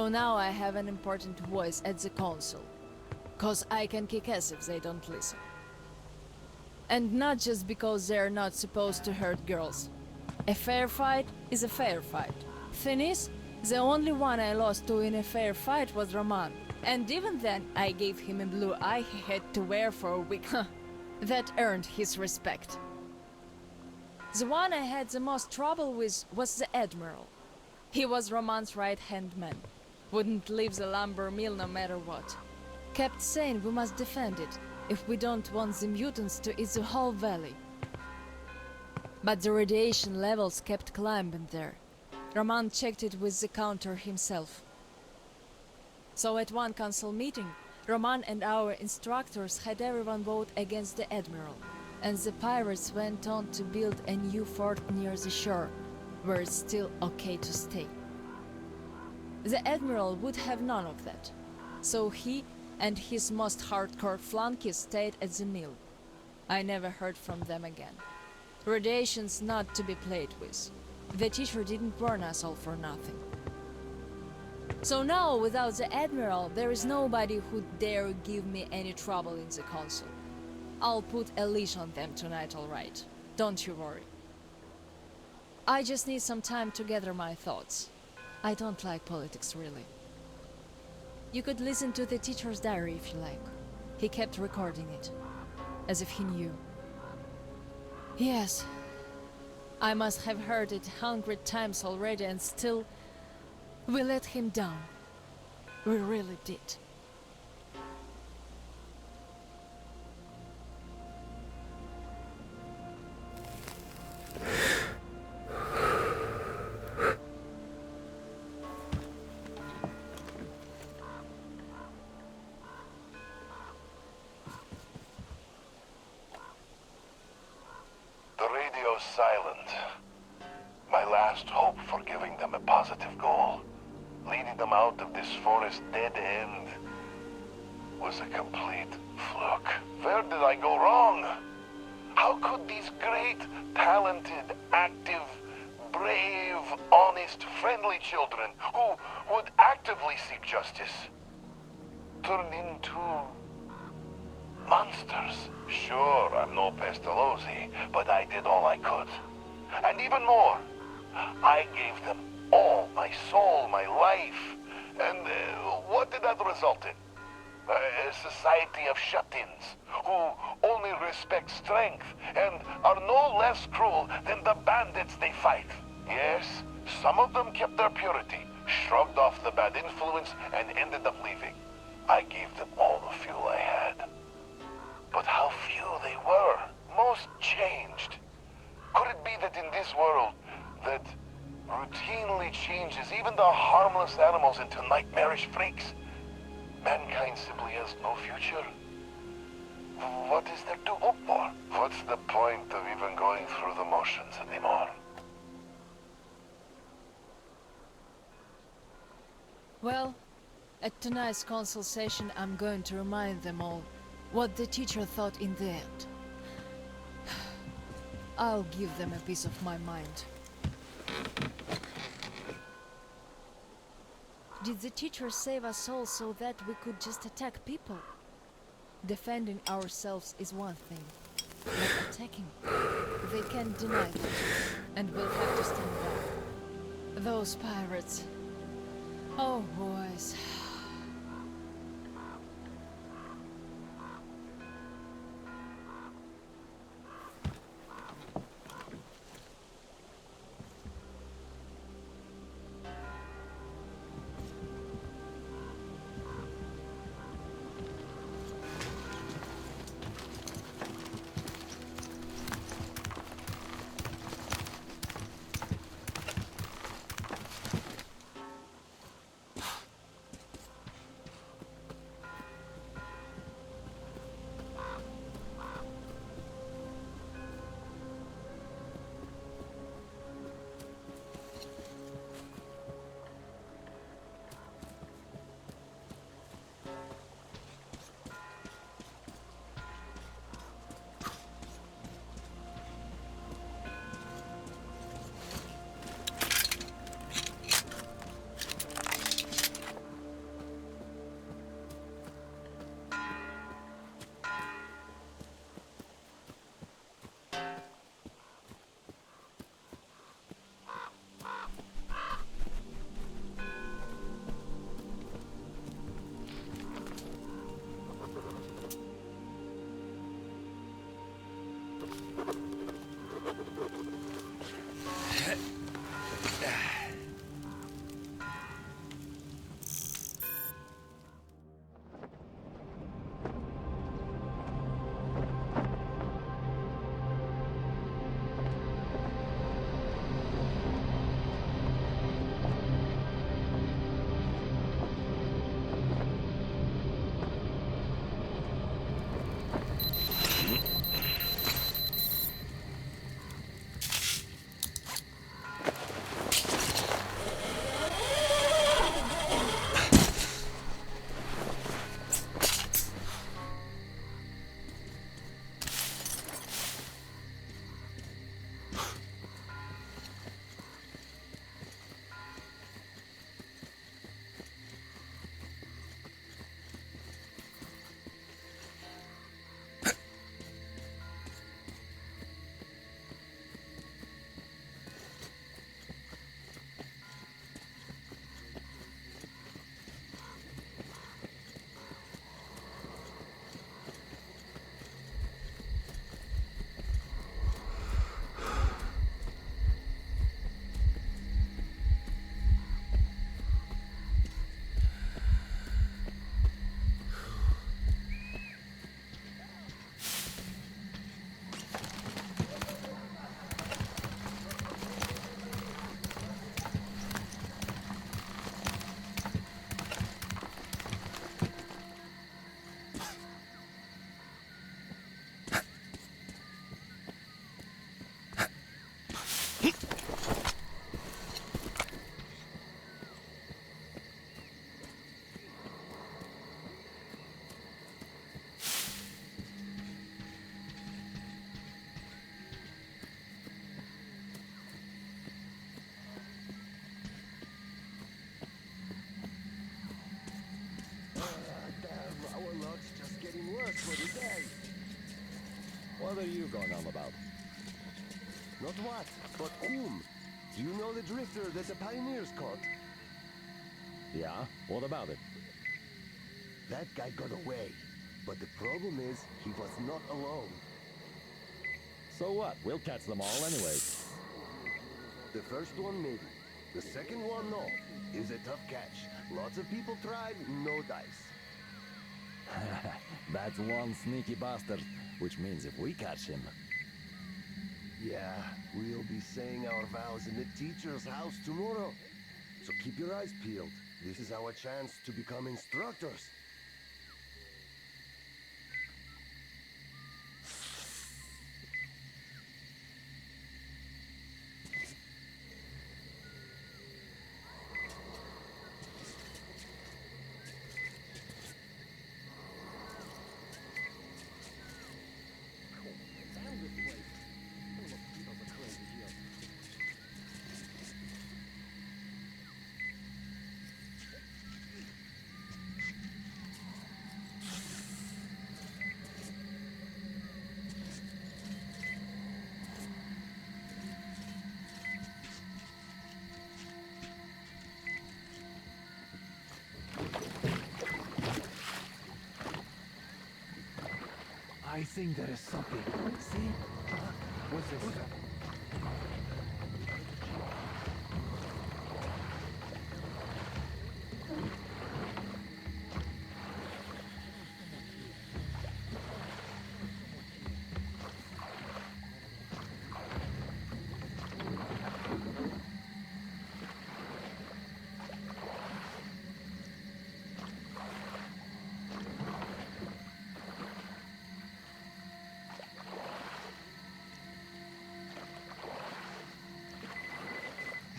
now I have an important voice at the council. 'Cause I can kick ass if they don't listen. And not just because they're not supposed to hurt girls. A fair fight is a fair fight. Thing is, the only one I lost to in a fair fight was Roman. And even then, I gave him a blue eye he had to wear for a week. That earned his respect. The one I had the most trouble with was the Admiral. He was Roman's right-hand man. Wouldn't leave the lumber mill no matter what. Kept saying we must defend it, if we don't want the mutants to eat the whole valley. But the radiation levels kept climbing there. Roman checked it with the counter himself. So at one council meeting, Roman and our instructors had everyone vote against the Admiral, and the pirates went on to build a new fort near the shore, where it's still okay to stay. The Admiral would have none of that, so he and his most hardcore flunkies stayed at the mill. I never heard from them again. Radiation's not to be played with. The teacher didn't warn us all for nothing. So now, without the Admiral, there is nobody who'd dare give me any trouble in the council. I'll put a leash on them tonight, all right. Don't you worry. I just need some time to gather my thoughts. I don't like politics, really. You could listen to the teacher's diary if you like. He kept recording it, as if he knew. Yes, I must have heard it 100 times already, and still, we let him down. We really did. Silent. My last hope for giving them a positive goal, leading them out of this forest dead end, was a complete fluke. Where did I go wrong? How could these great, talented, active, brave, honest, friendly children who would actively seek justice turn into monsters? Sure, I'm no Pestalozzi, but I did all I could. And even more, I gave them all my soul, my life. And what did that result in? A society of shut-ins who only respect strength and are no less cruel than the bandits they fight. Yes, some of them kept their purity, shrugged off the bad influence, and ended up leaving. I gave them all the fuel I had. But how few they were. Most changed. Could it be that in this world that routinely changes even the harmless animals into nightmarish freaks, mankind simply has no future? What is there to hope for? What's the point of even going through the motions anymore? Well, at tonight's consultation, I'm going to remind them all what the teacher thought in the end. I'll give them a piece of my mind. Did the teacher save us all so that we could just attack people? Defending ourselves is one thing, but attacking, they can't deny that, and we'll have to stand back. Those pirates. Oh, boys. What are you going on about? Not what, but whom. Do you know the drifter that the pioneers caught? Yeah? What about it? That guy got away. But the problem is, he was not alone. So what? We'll catch them all anyway. The first one, maybe. The second one, no. Is a tough catch. Lots of people tried, no dice. That's one sneaky bastard, which means if we catch him... Yeah, we'll be saying our vows in the teacher's house tomorrow. So keep your eyes peeled. This is our chance to become instructors. I think there is something. See? What's this?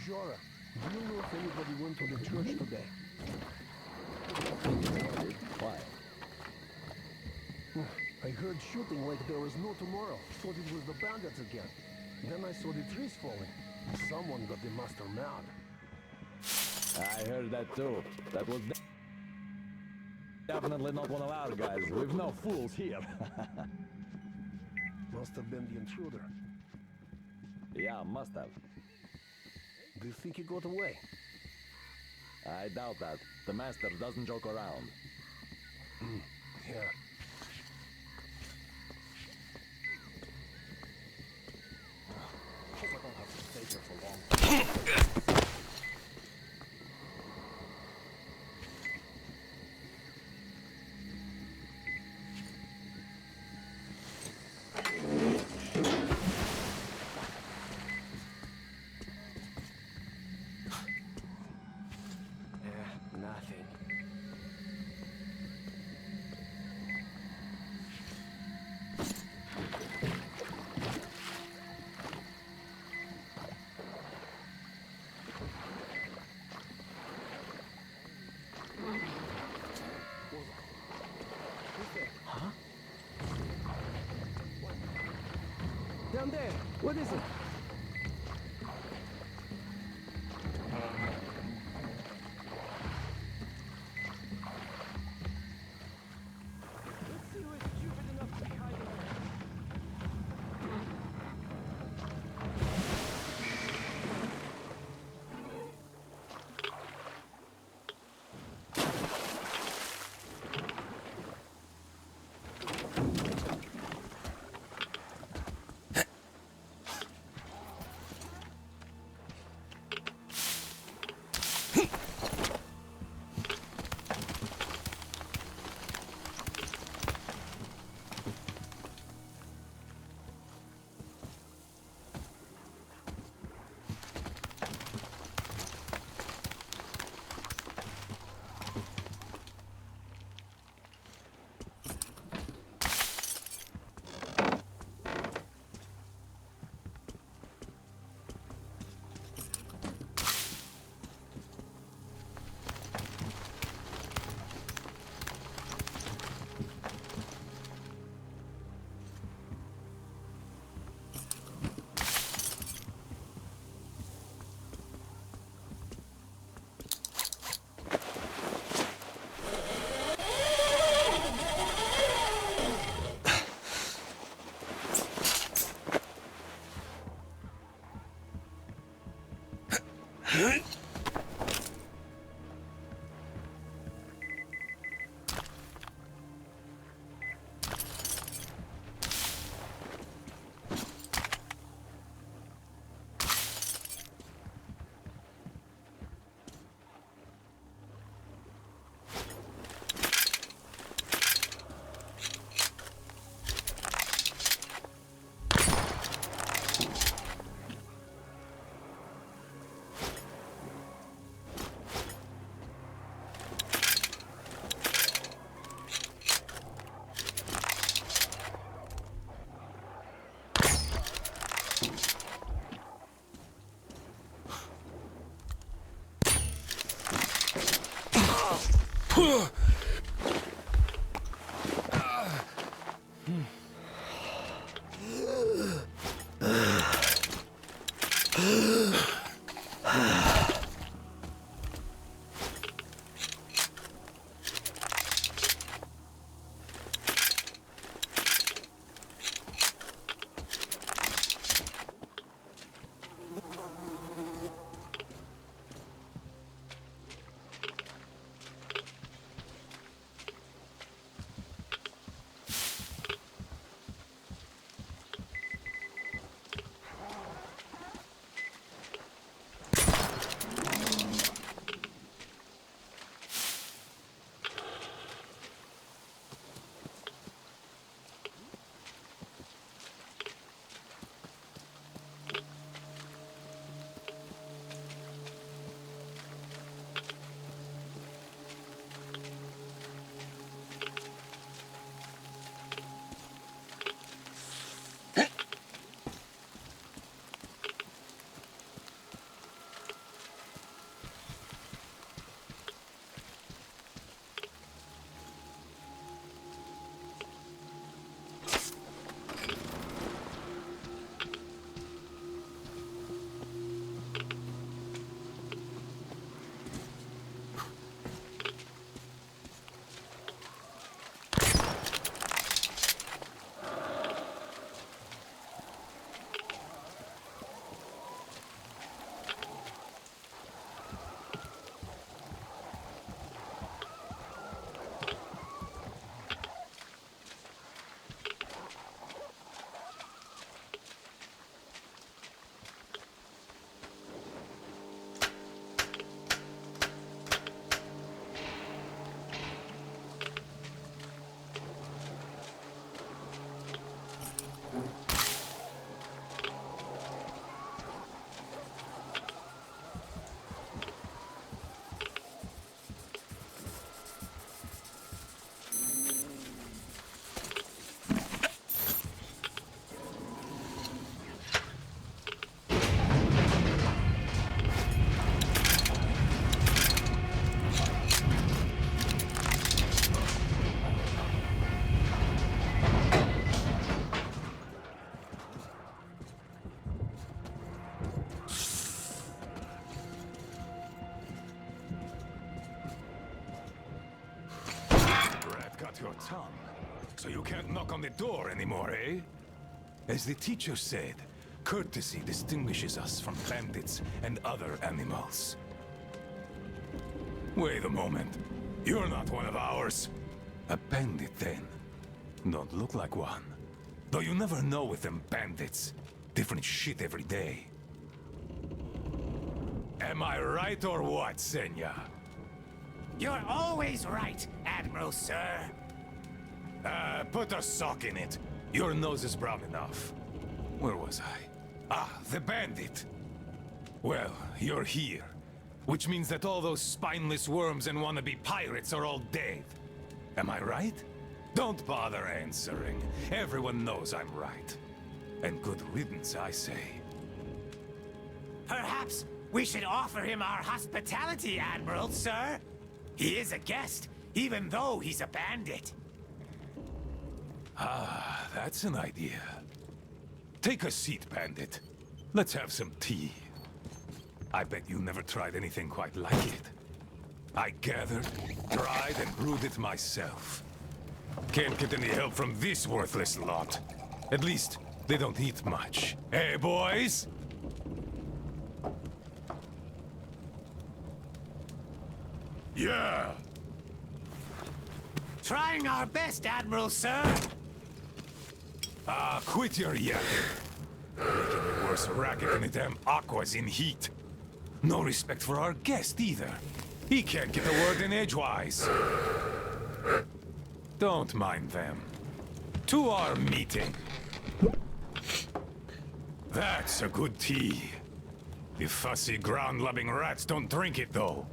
Jora, do you know if anybody went to the church today? Why? I heard shooting like there was no tomorrow. Thought it was the bandits again. Then I saw the trees falling. Someone got the master mad. I heard that too. That was definitely not one of our guys. We've no fools here. Must have been the intruder. Yeah, must have. Do you think he got away? I doubt that. The master doesn't joke around. Yeah. Hope I don't have to stay here for long. Nothing. Huh? Down there. What is it? tongue. So you can't knock on the door anymore, eh? As the teacher said, courtesy distinguishes us from bandits and other animals. Wait a moment. You're not one of ours. A bandit, then? Don't look like one. Though you never know with them bandits. Different shit every day. Am I right or what, Senya? You're always right, Admiral Sir. Put a sock in it. Your nose is brown enough. Where was I? Ah, the bandit. Well, you're here. Which means that all those spineless worms and wannabe pirates are all dead. Am I right? Don't bother answering. Everyone knows I'm right. And good riddance, I say. Perhaps we should offer him our hospitality, Admiral Sir. He is a guest, even though he's a bandit. Ah, that's an idea. Take a seat, bandit. Let's have some tea. I bet you never tried anything quite like it. I gathered, dried, and brewed it myself. Can't get any help from this worthless lot. At least, they don't eat much. Hey, boys? Yeah! Trying our best, Admiral Sir. Ah, quit your yapping. Making a worse racket than the damn Aqua's in heat. No respect for our guest, either. He can't get a word in edgewise. Don't mind them. To our meeting. That's a good tea. The fussy ground-loving rats don't drink it, though.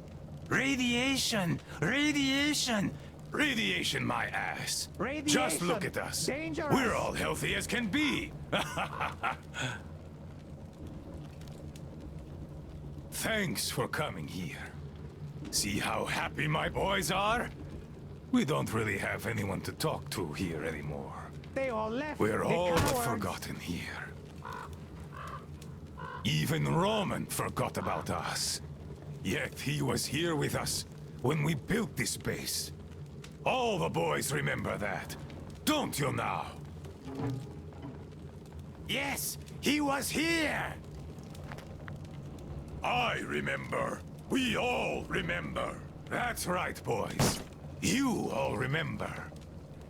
Radiation! Radiation! Radiation, my ass. Radiation! Just look at us. Dangerous! We're all healthy as can be. Thanks for coming here. See how happy my boys are? We don't really have anyone to talk to here anymore. They all left. We're the all but cowards. forgotten here. Even Roman forgot about us. Yet he was here with us when we built this base. All the boys remember that. Don't you now? Yes, he was here! I remember. We all remember. That's right, boys. You all remember.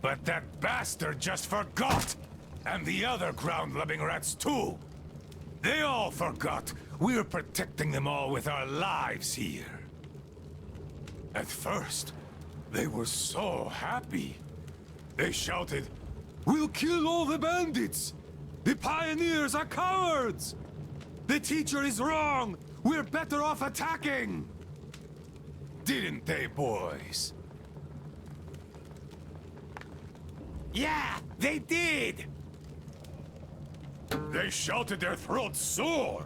But that bastard just forgot! And the other ground-loving rats too! They all forgot we're protecting them all with our lives here. At first, they were so happy. They shouted, "We'll kill all the bandits! The pioneers are cowards! The teacher is wrong! We're better off attacking!" Didn't they, boys? Yeah, they did! They shouted their throats sore!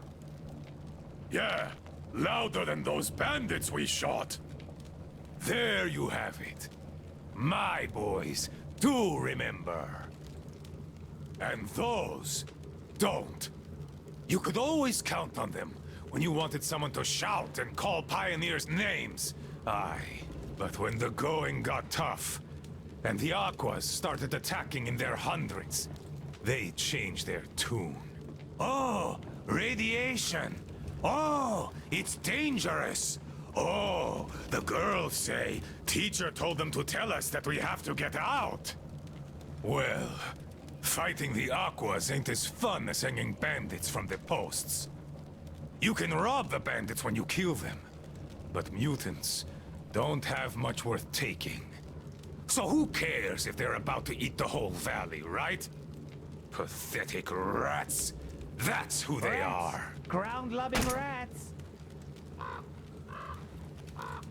Yeah, louder than those bandits we shot! There you have it. My boys do remember. And those don't. You could always count on them when you wanted someone to shout and call pioneers names. Aye, but when the going got tough, and the Aquas started attacking in their hundreds, they changed their tune. Oh, radiation! Oh, it's dangerous! Oh, the girls say teacher told them to tell us that we have to get out! Well, fighting the Aquas ain't as fun as hanging bandits from the posts. You can rob the bandits when you kill them, but mutants don't have much worth taking. So who cares if they're about to eat the whole valley, right? Pathetic rats. That's who they are. Ground-loving rats.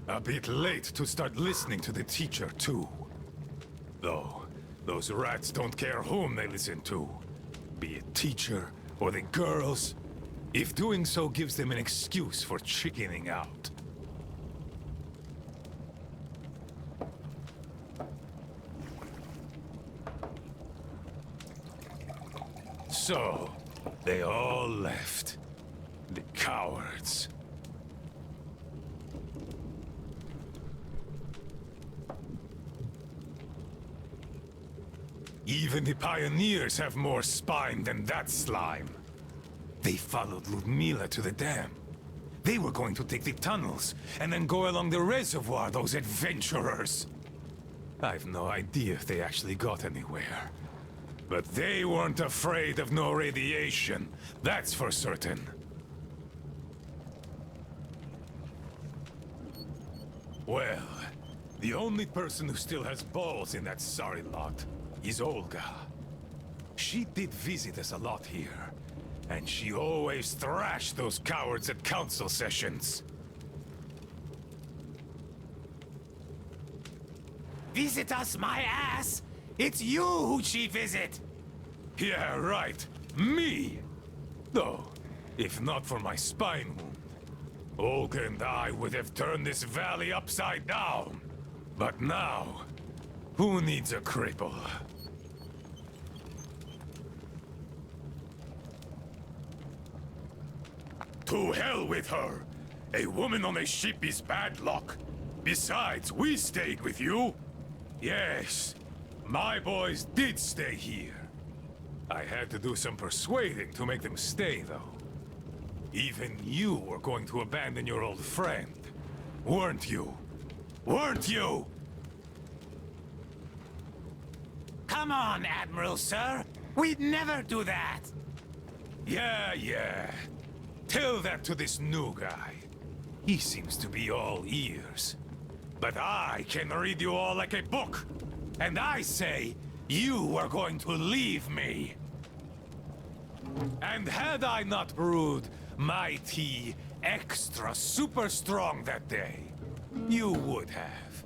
A bit late to start listening to the teacher, too. Though, those rats don't care whom they listen to. Be it teacher or the girls, if doing so gives them an excuse for chickening out. So, they all left. The cowards. Even the pioneers have more spine than that slime. They followed Ludmila to the dam. They were going to take the tunnels, and then go along the reservoir, those adventurers. I've no idea if they actually got anywhere. But they weren't afraid of no radiation, that's for certain. Well, the only person who still has balls in that sorry lot is Olga. She did visit us a lot here, and she always thrashed those cowards at council sessions. Visit us, my ass! It's you who she visit! Yeah, right. Me! Though, if not for my spine wound, Olga and I would have turned this valley upside down. But now, who needs a cripple? To hell with her! A woman on a ship is bad luck. Besides, we stayed with you. Yes, my boys did stay here. I had to do some persuading to make them stay, though. Even you were going to abandon your old friend, weren't you? Weren't you? Come on, Admiral, sir! We'd never do that! Yeah. Tell that to this new guy. He seems to be all ears. But I can read you all like a book. And I say, you are going to leave me. And had I not brewed my tea extra super strong that day, you would have.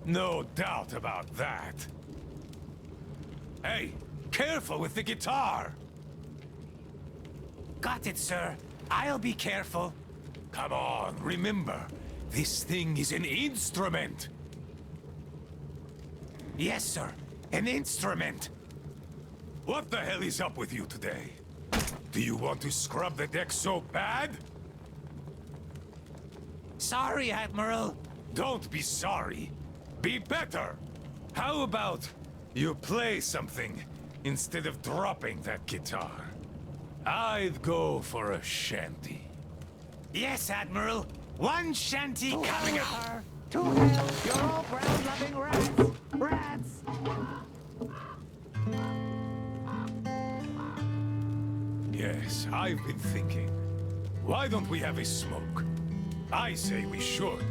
No doubt about that. Hey, careful with the guitar! Got it, sir. I'll be careful. Come on, remember, this thing is an instrument. Yes, sir. An instrument. What the hell is up with you today? Do you want to scrub the deck so bad? Sorry, Admiral. Don't be sorry. Be better. How about you play something instead of dropping that guitar? I'd go for a shanty. Yes, Admiral. One shanty coming up. To hell! You're all brown-loving rats! Rats! Yes, I've been thinking. Why don't we have a smoke? I say we should.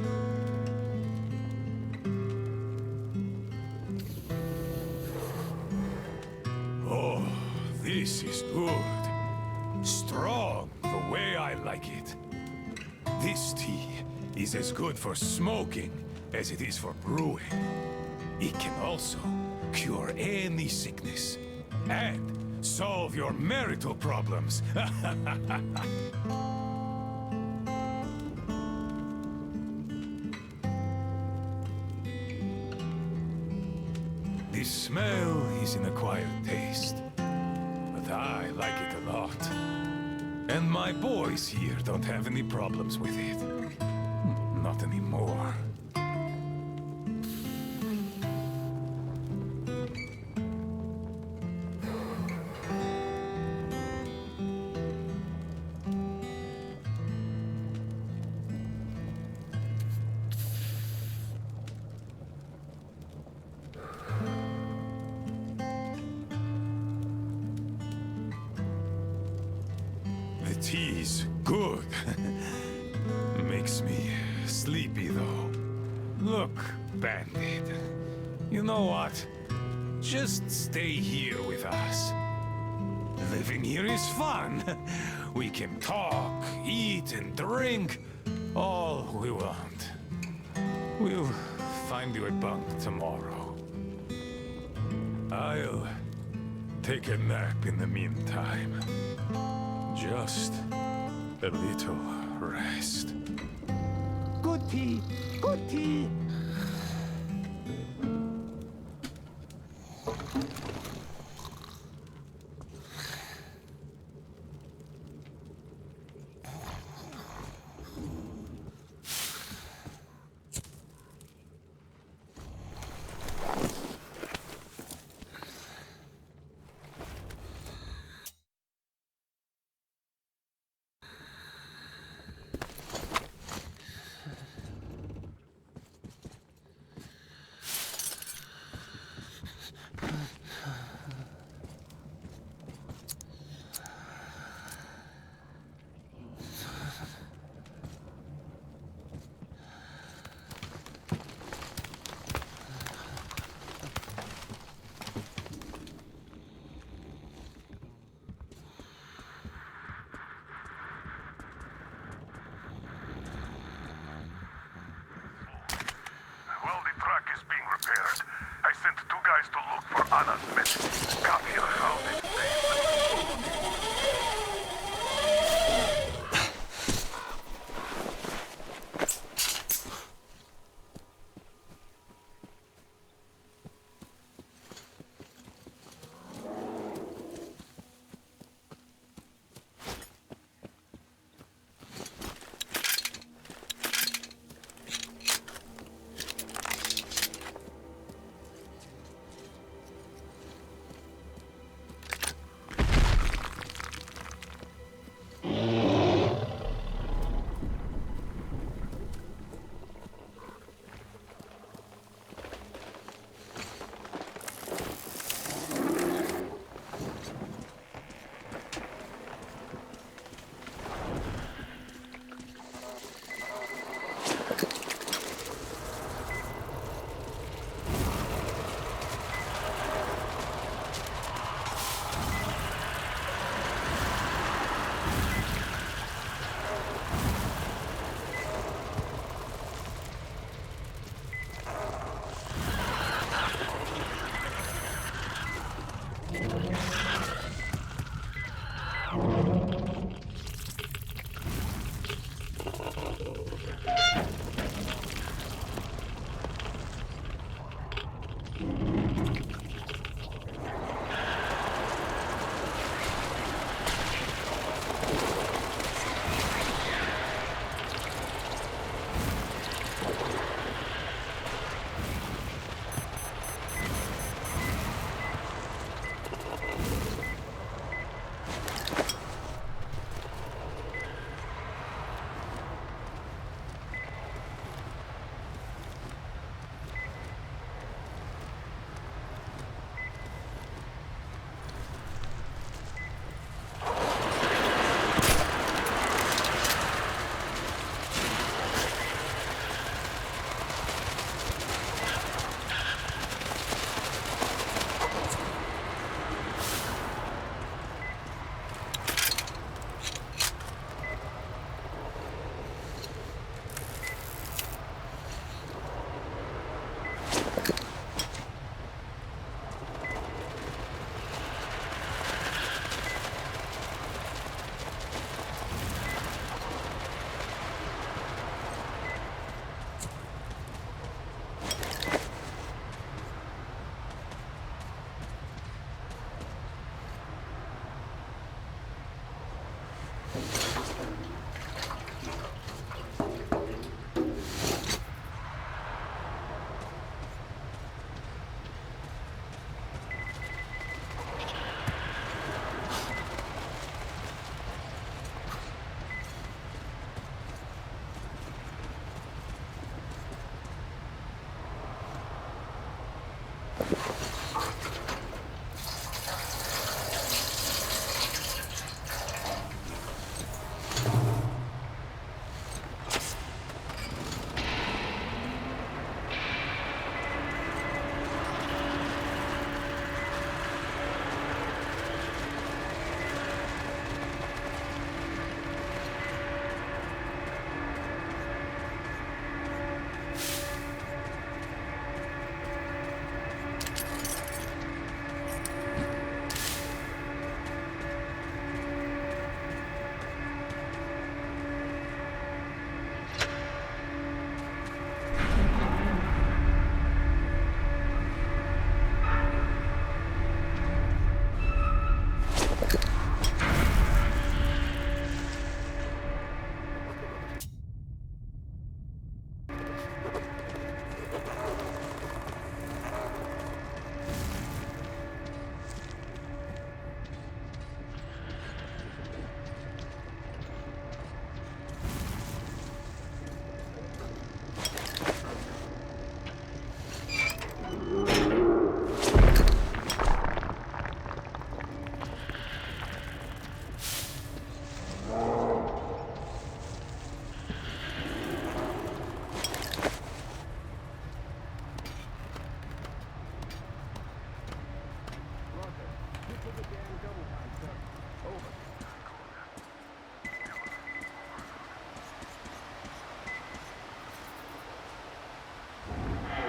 Oh, this is good. Strong, the way I like it. This tea is as good for smoking as it is for brewing. It can also cure any sickness and solve your marital problems. This smell is an acquired taste, but I like it a lot. And my boys here don't have any problems with it. Not anymore. The tea's good. Makes me sleepy, though. Look, Bandit. You know what? Just stay here with us. Living here is fun. We can talk, eat, and drink all we want. We'll find you a bunk tomorrow. I'll take a nap in the meantime. Just a little rest. Good tea! Good tea!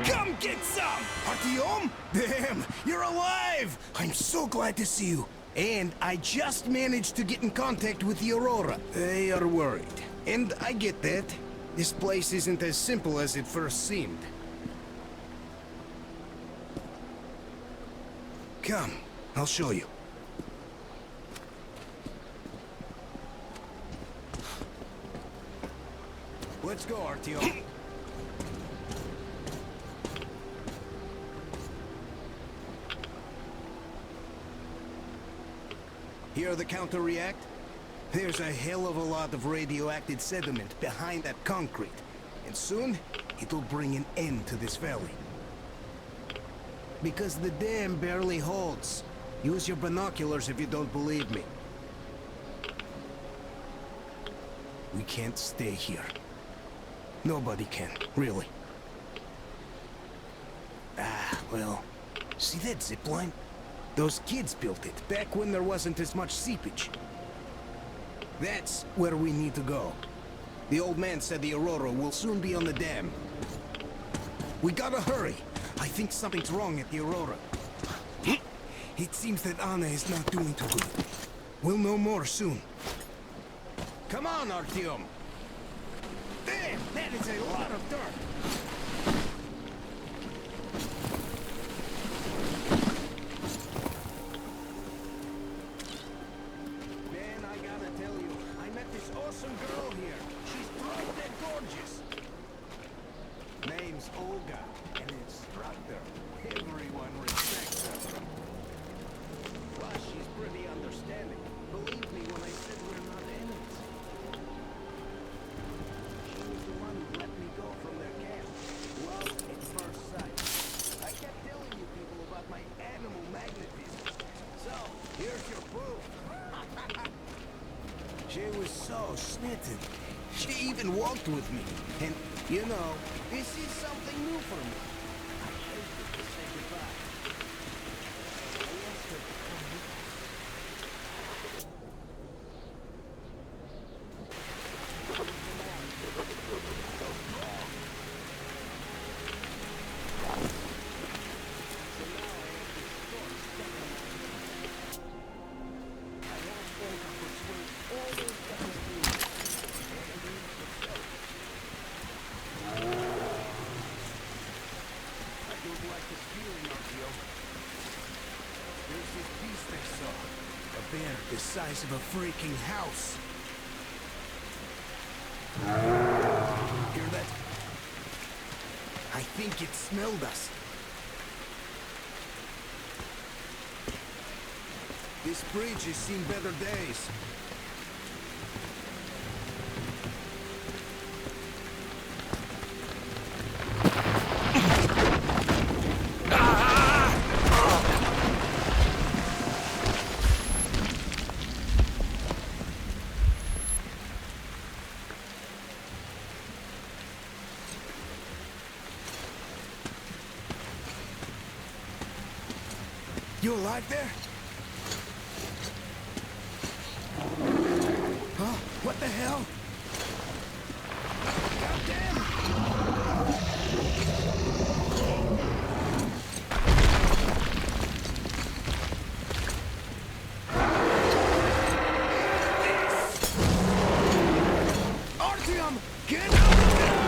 Come get some! Artyom? Damn, you're alive! I'm so glad to see you. And I just managed to get in contact with the Aurora. They are worried. And I get that. This place isn't as simple as it first seemed. Come, I'll show you. Let's go, Artyom. Hear the counter react? There's a hell of a lot of radioactive sediment behind that concrete. And soon, it'll bring an end to this valley. Because the dam barely holds. Use your binoculars if you don't believe me. We can't stay here. Nobody can, really. Ah, well, see that zipline? Those kids built it back when there wasn't as much seepage. That's where we need to go. The old man said the Aurora will soon be on the dam. We gotta hurry. I think something's wrong at the Aurora. It seems that Anna is not doing too good. We'll know more soon. Come on, Artyom. Damn, that is a lot of dirt. She was so smitten. She even walked with me. And, you know, this is something new for me. I hated to say goodbye. I asked her to come with me. The size of a freaking house. Hear that? I think it smelled us. This bridge has seen better days. You alive there? Huh? What the hell? Artyom, get out of there!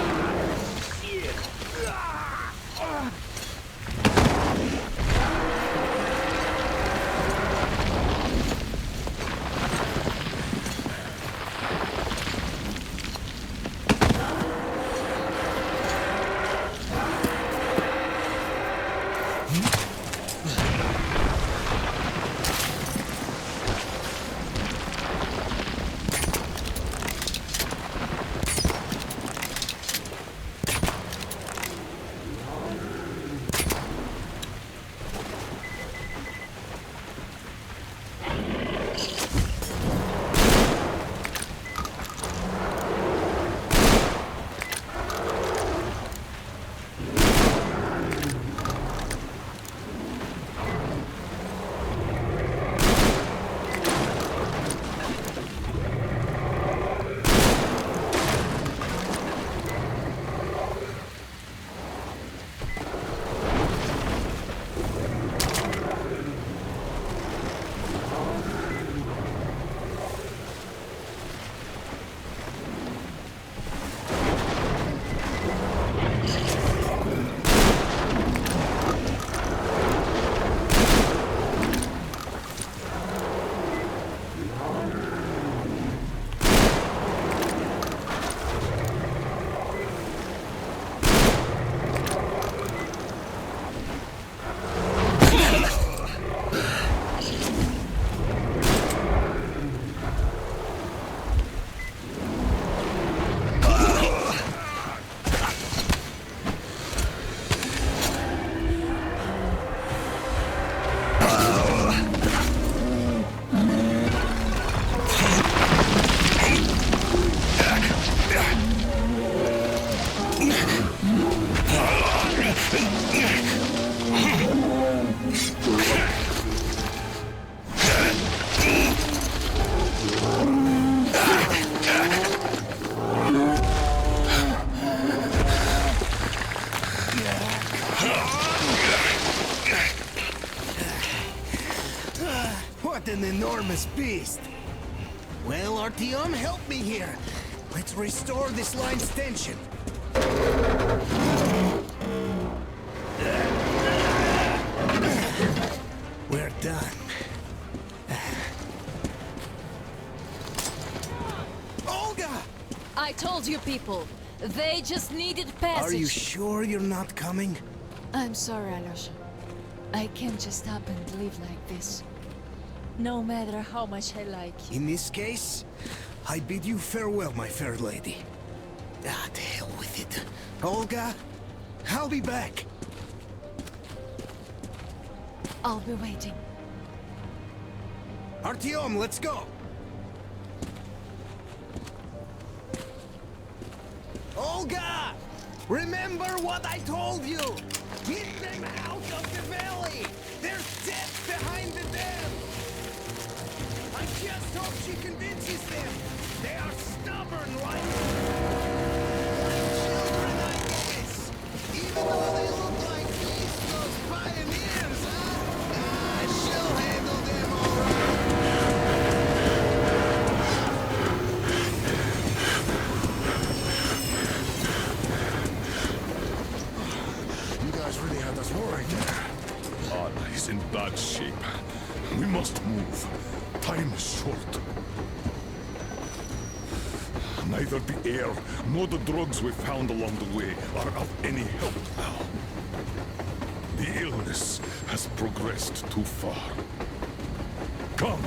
was pissed. Well, Artyom, help me here. Let's restore this line's tension. We're done. Olga! I told you people. They just needed passage. Are you sure you're not coming? I'm sorry, Alyosha. I can't just stop and live like this. No matter how much I like you. In this case, I bid you farewell, my fair lady. Ah, to hell with it. Olga, I'll be back. I'll be waiting. Artyom, let's go! Olga! Remember what I told you! Get them out of the valley! There's death behind the dam! I just hope she convinces them! They are stubborn like children, I guess! Even though they look like beasts, those pioneers, huh? Ah, she'll handle them all right! You guys really had us worried. Anna is in bad shape. We must move. Time is short. Neither the air nor the drugs we found along the way are of any help now. The illness has progressed too far. Come.